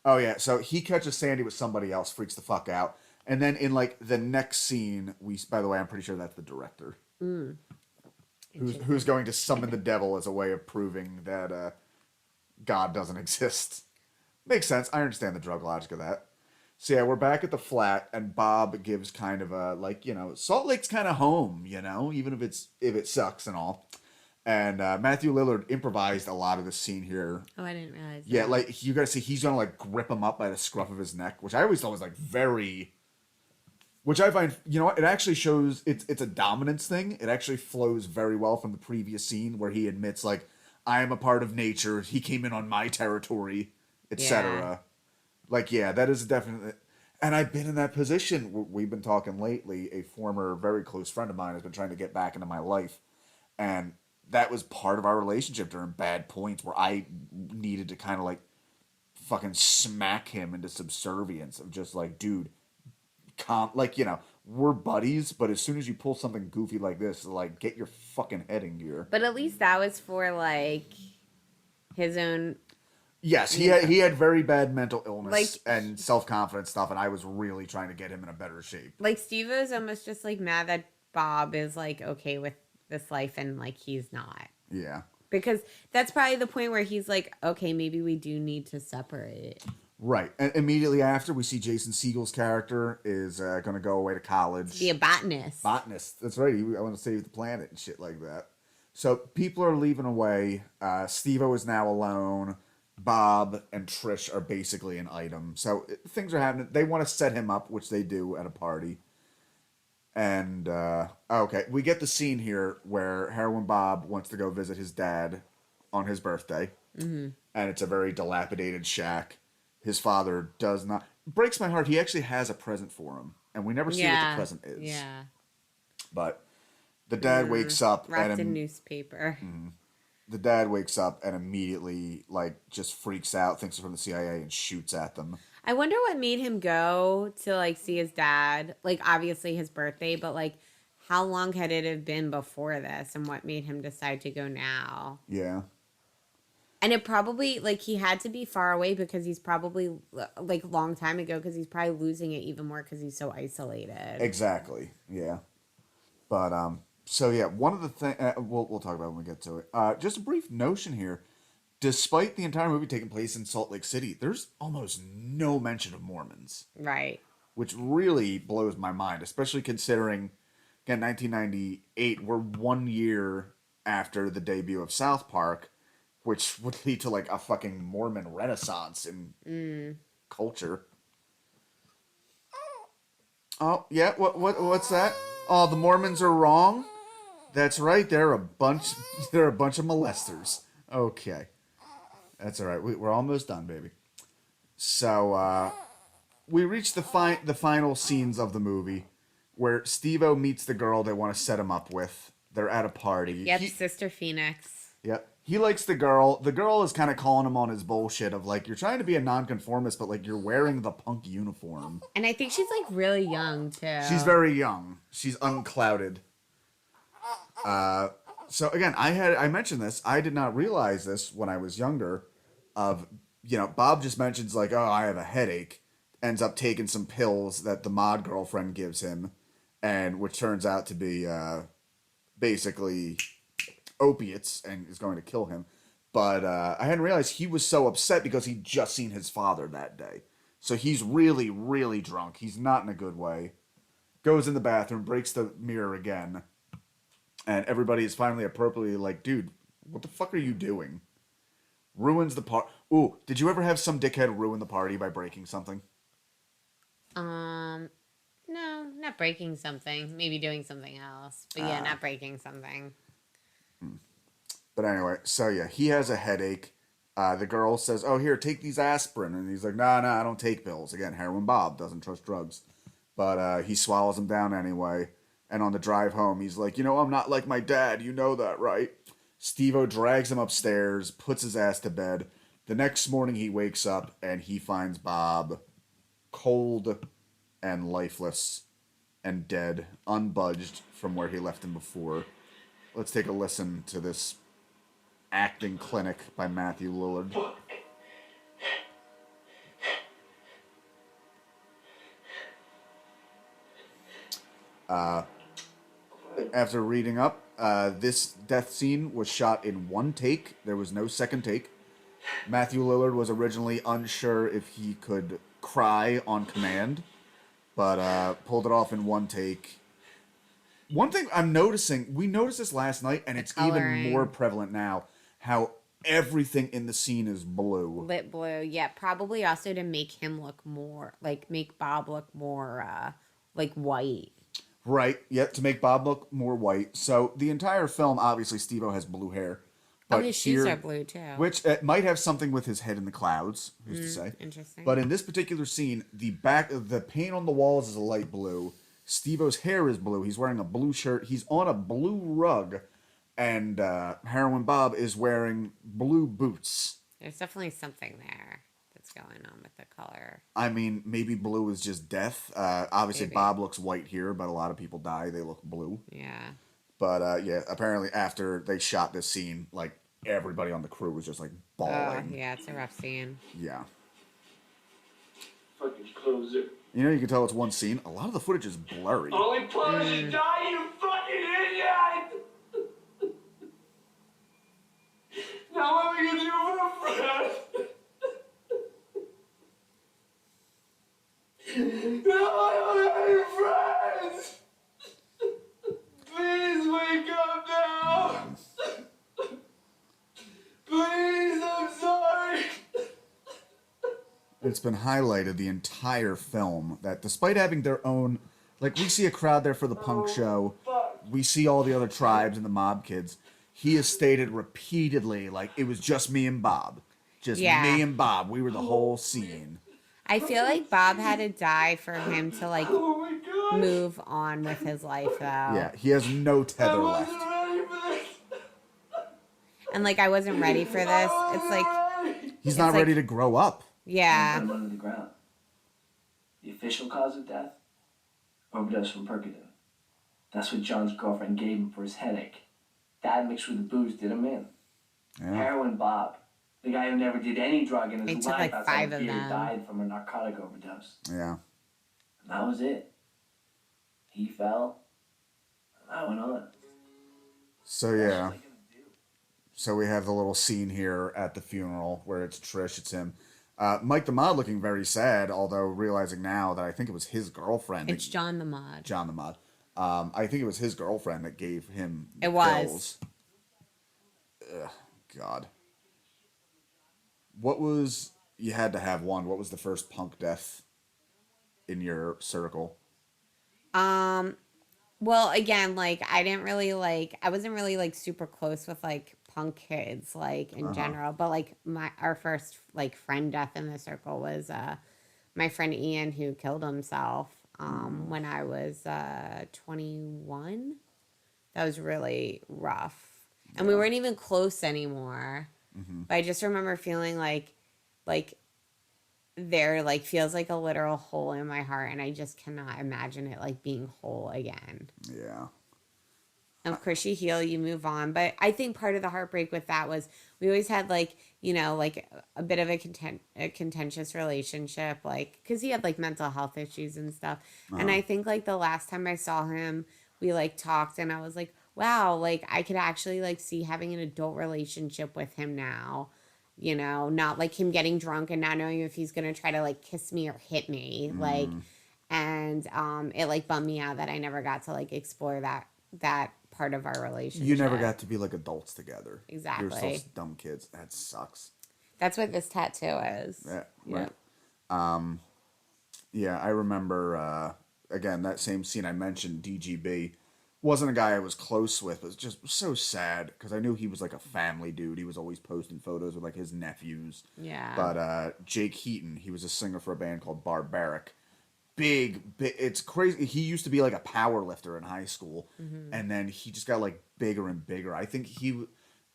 Oh, yeah, so he catches Sandy with somebody else, freaks the fuck out. And then in, like, the next scene, by the way, I'm pretty sure that's the director. Who's going to summon the devil as a way of proving that God doesn't exist. Makes sense. I understand the drug logic of that. So yeah, we're back at the flat, and Bob gives kind of a, like, Salt Lake's kind of home, even if it sucks and all. And Matthew Lillard improvised a lot of the scene here. oh, I didn't realize that. Yeah, like, you gotta see, he's gonna, like, grip him up by the scruff of his neck, which I always thought was, like, very... Which I find, it actually shows, it's a dominance thing. It actually flows very well from the previous scene where he admits, like, I am a part of nature, he came in on my territory, etc. Yeah. Like, yeah, that is definitely... And I've been in that position. We've been talking lately. A former, very close friend of mine has been trying to get back into my life. And that was part of our relationship during bad points where I needed to kind of, like, fucking smack him into subservience of just, like, dude, we're buddies, but as soon as you pull something goofy like this, like, get your fucking head in gear. But at least that was for, like, his own... Yes, he had very bad mental illness Like, and self-confidence stuff, and I was really trying to get him in a better shape. Like, Steve is almost just, like, mad that Bob is, like, okay with this life and, like, he's not. Yeah. Because that's probably the point where he's like, okay, maybe we do need to separate. Right. And immediately after, we see Jason Segel's character is going to go away to college. Be a botanist. Botanist. That's right. I want to save the planet and shit like that. So people are leaving away. Steve-O is now alone. Bob and Trish are basically an item. So things are happening. They want to set him up, which they do at a party. And, okay, we get the scene here where Heroin Bob wants to go visit his dad on his birthday. Mm-hmm. And it's a very dilapidated shack. His father does not... Breaks my heart. He actually has a present for him. And we never see what the present is. Yeah. But the dad wakes up... Wrapped in newspaper. The dad wakes up and immediately, like, just freaks out, thinks it's from the CIA, and shoots at them. I wonder what made him go to, like, see his dad. Like, obviously his birthday, but, like, how long had it have been before this? And what made him decide to go now? Yeah. And it probably, like, he had to be far away because he's probably, like, long time ago because he's probably losing it even more because he's so isolated. Exactly. Yeah. But, so yeah, one of the things, we'll talk about it when we get to it. Just a brief notion here. Despite the entire movie taking place in Salt Lake City, there's almost no mention of Mormons. Right. Which really blows my mind, especially considering, again, 1998, we're 1 year after the debut of South Park, which would lead to, like, a fucking Mormon renaissance in culture. Oh, yeah, what's that? Oh, the Mormons are wrong? That's right, they're a bunch of molesters. Okay. That's all right. We're almost done, baby. So, we reach the final scenes of the movie where Steve-O meets the girl they want to set him up with. They're at a party. Yep, Sister Phoenix. Yep. He likes the girl. The girl is kind of calling him on his bullshit of, like, you're trying to be a nonconformist, but, like, you're wearing the punk uniform. And I think she's, like, really young, too. She's very young. She's unclouded. So again, I mentioned this. I did not realize this when I was younger. Bob just mentions, like, oh, I have a headache. Ends up taking some pills that the mod girlfriend gives him, and which turns out to be basically opiates and is going to kill him. But I hadn't realized he was so upset because he'd just seen his father that day. So he's really, really drunk. He's not in a good way. goes in the bathroom, breaks the mirror again, and everybody is finally appropriately like, dude, what the fuck are you doing? Ruins the part. Ooh, did you ever have some dickhead ruin the party by breaking something? No, not breaking something. Maybe doing something else. But yeah, not breaking something. But anyway, so yeah, he has a headache. The girl says, "Oh, here, take these aspirin," and he's like, "Nah, I don't take pills." Again, heroin Bob doesn't trust drugs, but he swallows them down anyway. And on the drive home, he's like, I'm not like my dad. You know that, right? Steve-O drags him upstairs, puts his ass to bed. The next morning, he wakes up and he finds Bob cold and lifeless and dead, unbudged from where he left him before. Let's take a listen to this acting clinic by Matthew Lillard. After reading up, this death scene was shot in one take. There was no second take. Matthew Lillard was originally unsure if he could cry on command, but pulled it off in one take. One thing I'm noticing, we noticed this last night, and it's even more prevalent now, how everything in the scene is blue. Lit blue, yeah. Probably also to make him look more, make Bob look more, white. Right, yep, to make Bob look more white. So the entire film, obviously, Steve-O has blue hair. But his shoes are blue, too. Which might have something with his head in the clouds, who's to say. Interesting. But in this particular scene, the paint on the walls is a light blue. Steve-O's hair is blue. He's wearing a blue shirt. He's on a blue rug. And Heroin Bob is wearing blue boots. There's definitely something there that's going on with the color. I mean, maybe blue is just death. Obviously, Maybe. Bob looks white here, but a lot of people die. They look blue. Yeah. But yeah, apparently after they shot this scene, everybody on the crew was just bawling. Yeah, it's a rough scene. Yeah. Fucking closer. You can tell it's one scene. A lot of the footage is blurry. Only players should die, you fucking idiot! Now what are we gonna do for a friend? Now I don't have any friends! Please wake up now! Please, I'm sorry! It's been highlighted the entire film that despite having their own, we see a crowd there for the punk show, we see all the other tribes and the mob kids. He has stated repeatedly, it was just me and Bob. Just me and Bob. We were the whole scene. I feel like Bob had to die for him to Oh my god! move on with his life, though. Yeah, he has no tether I left. wasn't ready for this! And I wasn't ready for this. He's not ready to grow up. Yeah. Put him under the ground. The official cause of death? Overdose from Percodan. That's what John's girlfriend gave him for his headache. That mixed with the booze did him in. Yeah. Heroin Bob, the guy who never did any drug in They his took, life outside 5 of of beer, them. died from a narcotic overdose. Yeah. And that was it. He fell, and I went on. So yeah. So we have the little scene here at the funeral where it's Trish, it's him. Mike the Mod looking very sad, although realizing now that I think it was his girlfriend. It's John the Mod. John the Mod. I think it was his girlfriend that gave him It was. pills. Ugh, God. What was... You had to have one. What was the first punk death in your circle? Well, again, I didn't really I wasn't really super close with punk kids in general, but our first friend death in the circle was my friend Ian, who killed himself when I was 21. That was really rough. And we weren't even close anymore. Mm-hmm. But I just remember feeling there feels like a literal hole in my heart, and I just cannot imagine it being whole again. Yeah. And of course you heal, you move on, but I think part of the heartbreak with that was we always had a bit of a contentious relationship, because he had mental health issues and stuff. And I think the last time I saw him, we talked, and I was like, wow, I could actually see having an adult relationship with him now. Not him getting drunk and not knowing if he's going to try to kiss me or hit me. And it like bummed me out that I never got to like explore that part of our relationship. You never got to be like adults together. Exactly. You're still dumb kids. That sucks. That's what this tattoo is. Yeah. Right. Yeah, I remember, again, that same scene I mentioned, DGB, wasn't a guy I was close with. It was just so sad because I knew he was like a family dude. He was always posting photos with like his nephews. Yeah. But Jake Heaton, he was a singer for a band called Barbaric. Big, it's crazy. He used to be like a power lifter in high school, and then he just got like bigger and bigger. I think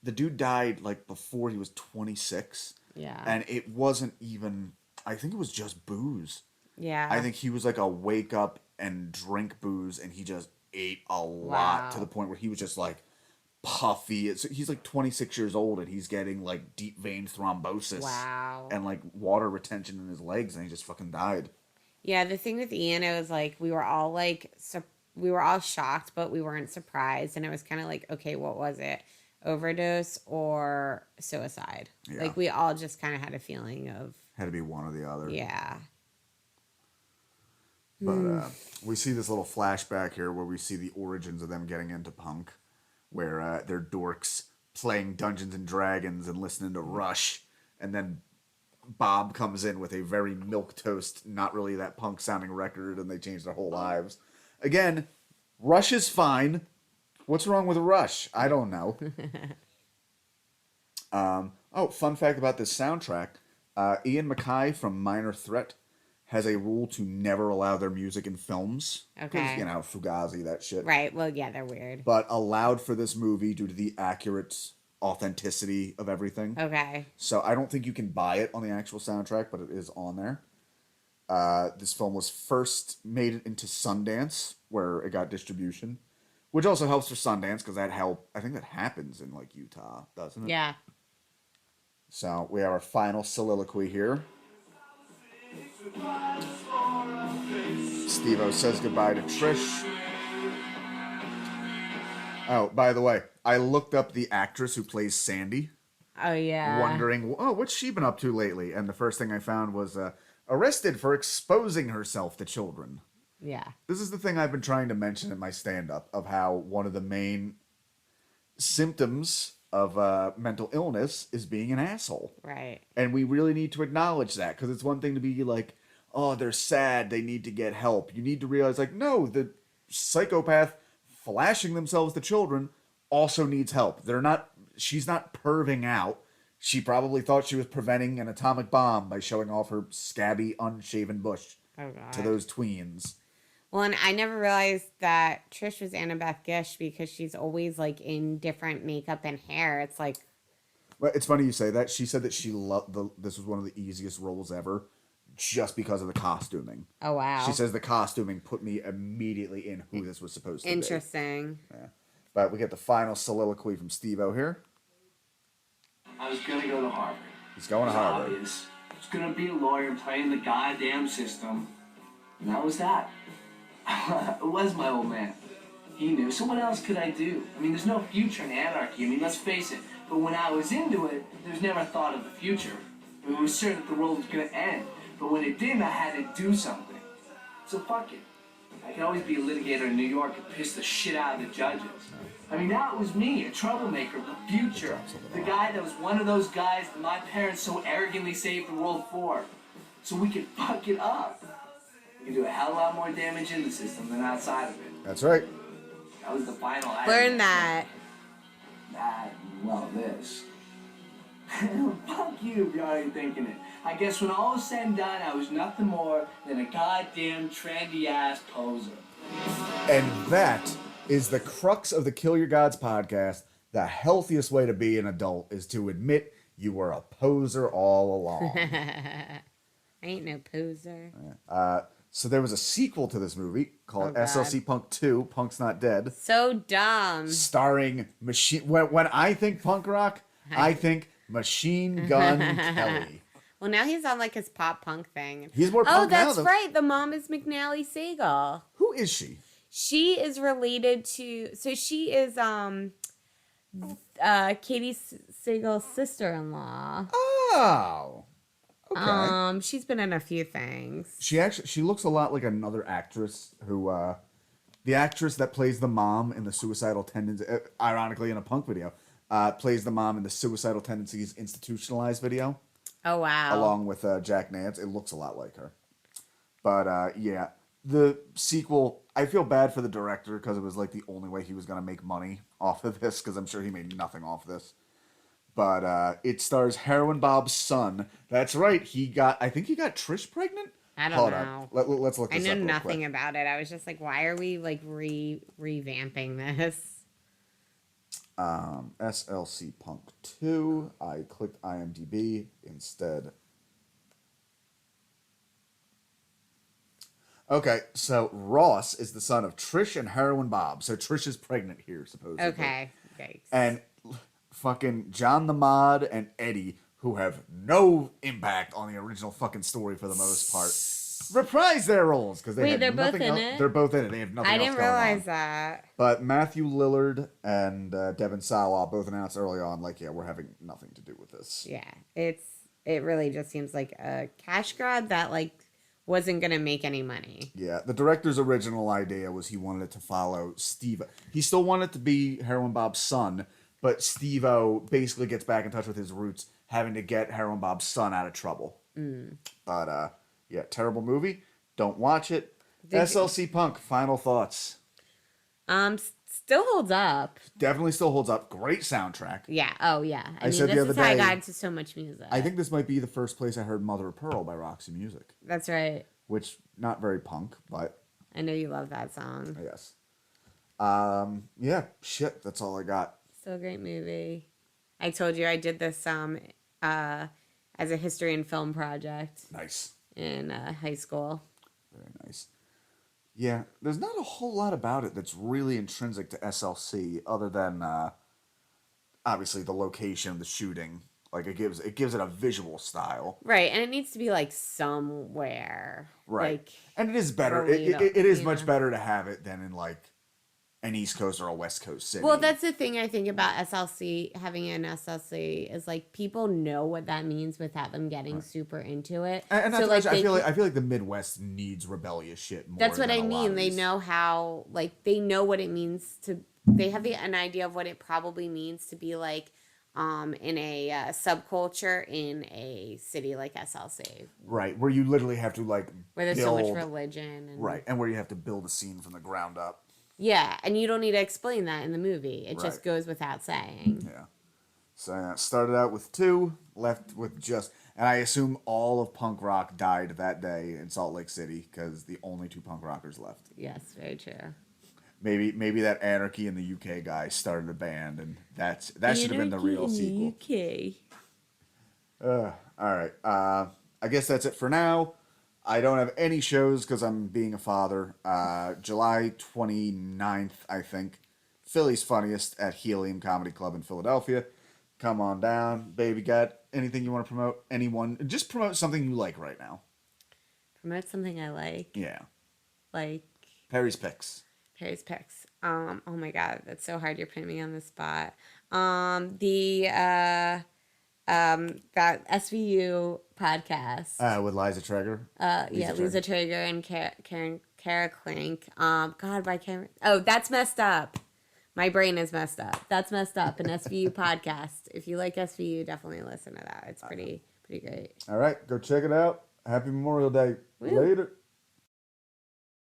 the dude died like before he was 26. Yeah. And it wasn't even, I think it was just booze. Yeah. I think he was like a wake up and drink booze, and he just ate a lot to the point where he was just like puffy. He's like 26 years old, and he's getting like deep vein thrombosis. Wow. And like water retention in his legs, and he just fucking died. Yeah, the thing with Ian, it was like we were all shocked, but we weren't surprised, and it was kind of like, okay, what was it? Overdose or suicide? Yeah. Like we all just kind of had a feeling of Had to be one or the other. yeah. But we see this little flashback here where we see the origins of them getting into punk, where they're dorks playing Dungeons and Dragons and listening to Rush, and then Bob comes in with a very milquetoast, not really that punk sounding record, and they change their whole lives. Again, Rush is fine. What's wrong with Rush? I don't know. Fun fact about this soundtrack. Ian MacKaye from Minor Threat has a rule to never allow their music in films. Okay. You know, Fugazi, that shit. Right. Well, yeah, they're weird. But allowed for this movie due to the accurate authenticity of everything. Okay. So I don't think you can buy it on the actual soundtrack, but it is on there. This film was first made into Sundance, where it got distribution, which also helps for Sundance because I think that happens in like Utah, doesn't it? Yeah. So we have our final soliloquy here. Steve-O says goodbye to Trish. Oh, by the way, I looked up the actress who plays Sandy. Oh, yeah. Wondering, what's she been up to lately? And the first thing I found was arrested for exposing herself to children. Yeah. This is the thing I've been trying to mention in my stand-up, of how one of the main symptoms of mental illness is being an asshole. Right. And we really need to acknowledge that, because it's one thing to be like, oh, they're sad, they need to get help. You need to realize, like, no, the psychopath flashing themselves to children also needs help. She's not perving out. She probably thought she was preventing an atomic bomb by showing off her scabby, unshaven bush to those tweens. Well, and I never realized that Trish was Annabeth Gish because she's always like in different makeup and hair. It's like, Well, it's funny you say that. She said that she loved this was one of the easiest roles ever, just because of the costuming. oh wow, She says the costuming put me immediately in who this was supposed to be. interesting. Yeah. But we get the final soliloquy from Steve-O here. I was gonna go to Harvard. He's going to It was Harvard. obvious. I was gonna be a lawyer and play in the goddamn system. And that was that. It was my old man. He knew. So what else could I do? I mean, there's no future in anarchy. I mean, let's face it. But when I was into it, there was never a thought of the future. I mean, it was certain that the world was gonna end. But when it didn't, I had to do something. So fuck it. I could always be a litigator in New York and piss the shit out of the judges. I mean, now it was me, a troublemaker, the future. The guy that was one of those guys that my parents so arrogantly saved the world for. So we could fuck it up. We could do a hell of a lot more damage in the system than outside of it. That's right. That was the final act. Learn that. Well, this. Fuck you if you're already thinking it. I guess when all was said and done, I was nothing more than a goddamn trendy-ass poser. And that is the crux of the Kill Your Gods podcast. The healthiest way to be an adult is to admit you were a poser all along. I ain't no poser. So there was a sequel to this movie called God. SLC Punk 2, Punk's Not Dead, So dumb. starring Machine... When I think punk rock, I think Machine Gun Kelly. Well, now he's on like his pop punk thing. He's more punk now, that's though. right. The mom is McNally Segal. Who is she? She is related to. So she is Katie Segal's sister-in-law. Oh. Okay. She's been in a few things. She looks a lot like another actress who the actress that plays the mom in the Suicidal Tendencies, ironically in a Punk video, plays the mom in the Suicidal Tendencies Institutionalized video, Oh wow. along with Jack Nance. It looks a lot like her. But yeah, the sequel, I feel bad for the director because it was like the only way he was going to make money off of this, because I'm sure he made nothing off this. But it stars Heroin Bob's son. That's right. I think he got Trish pregnant? I don't Hold know. on. Let's look I this know up real nothing quick. about it. I was just like, why are we like revamping this? SLC Punk 2. I clicked IMDb instead. Okay, so Ross is the son of Trish and Heroin Bob. So Trish is pregnant here, supposedly. Okay. Yikes. And fucking John the Mod and Eddie, who have no impact on the original fucking story for the most part, reprise their roles because they Wait, had they're both nothing in else. it? They're both in it. They have nothing I else didn't going realize on. that. But Matthew Lillard and Devin Sawa both announced early on, like, yeah, we're having nothing to do with this. Yeah, it really just seems like a cash grab that like wasn't gonna make any money. Yeah, the director's original idea was he wanted it to follow Steve. He still wanted it to be Heroin Bob's son, but Steve-O basically gets back in touch with his roots, having to get Heroin Bob's son out of trouble. But yeah, terrible movie. Don't watch it. SLC Punk, final thoughts. Still holds up. Definitely still holds up. Great soundtrack. Yeah. Oh yeah. I mean, said the this other is how I day- got into so much music. I think this might be the first place I heard Mother of Pearl by Roxy Music, that's right. which not very punk, but I know you love that song. yes. Yeah, shit, that's all I got. Still a great movie. I told you I did this as a history and film project Nice. in high school. Very nice. Yeah, there's not a whole lot about it that's really intrinsic to SLC, other than obviously the location of the shooting. Like it gives it a visual style, Right, and it needs to be like somewhere. right? Like, And it is better. where we It is you much know. better to have it than in like an East Coast or a West Coast city. well, that's the thing I think about SLC, having an SLC is like people know what that means without them getting super into it. and so that's like I feel like the Midwest needs rebellious shit more. that's what than I a lot mean. of They these. know how, like, they know what it means to. They have an idea of what it probably means to be like, in a subculture in a city like SLC, Right, where you literally have to like where there's build, so much religion. And, right, and where you have to build a scene from the ground up. yeah, and you don't need to explain that in the movie. It just Right. goes without saying. Yeah. So yeah, started out with 2, left with just, and I assume all of punk rock died that day in Salt Lake City because the only 2 punk rockers left. Yes, very true. Maybe that Anarchy in the UK guy started a band, and that should have been the real sequel. UK. All right. I guess that's it for now. I don't have any shows because I'm being a father. July 29th, I think. Philly's Funniest at Helium Comedy Club in Philadelphia. Come on down. Baby, got anything you want to promote? Anyone? Just promote something you like right now. Promote something I like. Yeah. Like Perry's Picks. Perri's Picks. Oh my god, that's so hard. You're putting me on the spot. That SVU podcast. With Liza Traeger. Lisa Traeger and Kara Clink. God, why can't? Oh, That's Messed Up. My brain is messed up. That's Messed Up, an SVU podcast. If you like SVU, definitely listen to that. It's pretty great. All right. Go check it out. Happy Memorial Day. Woo. Later.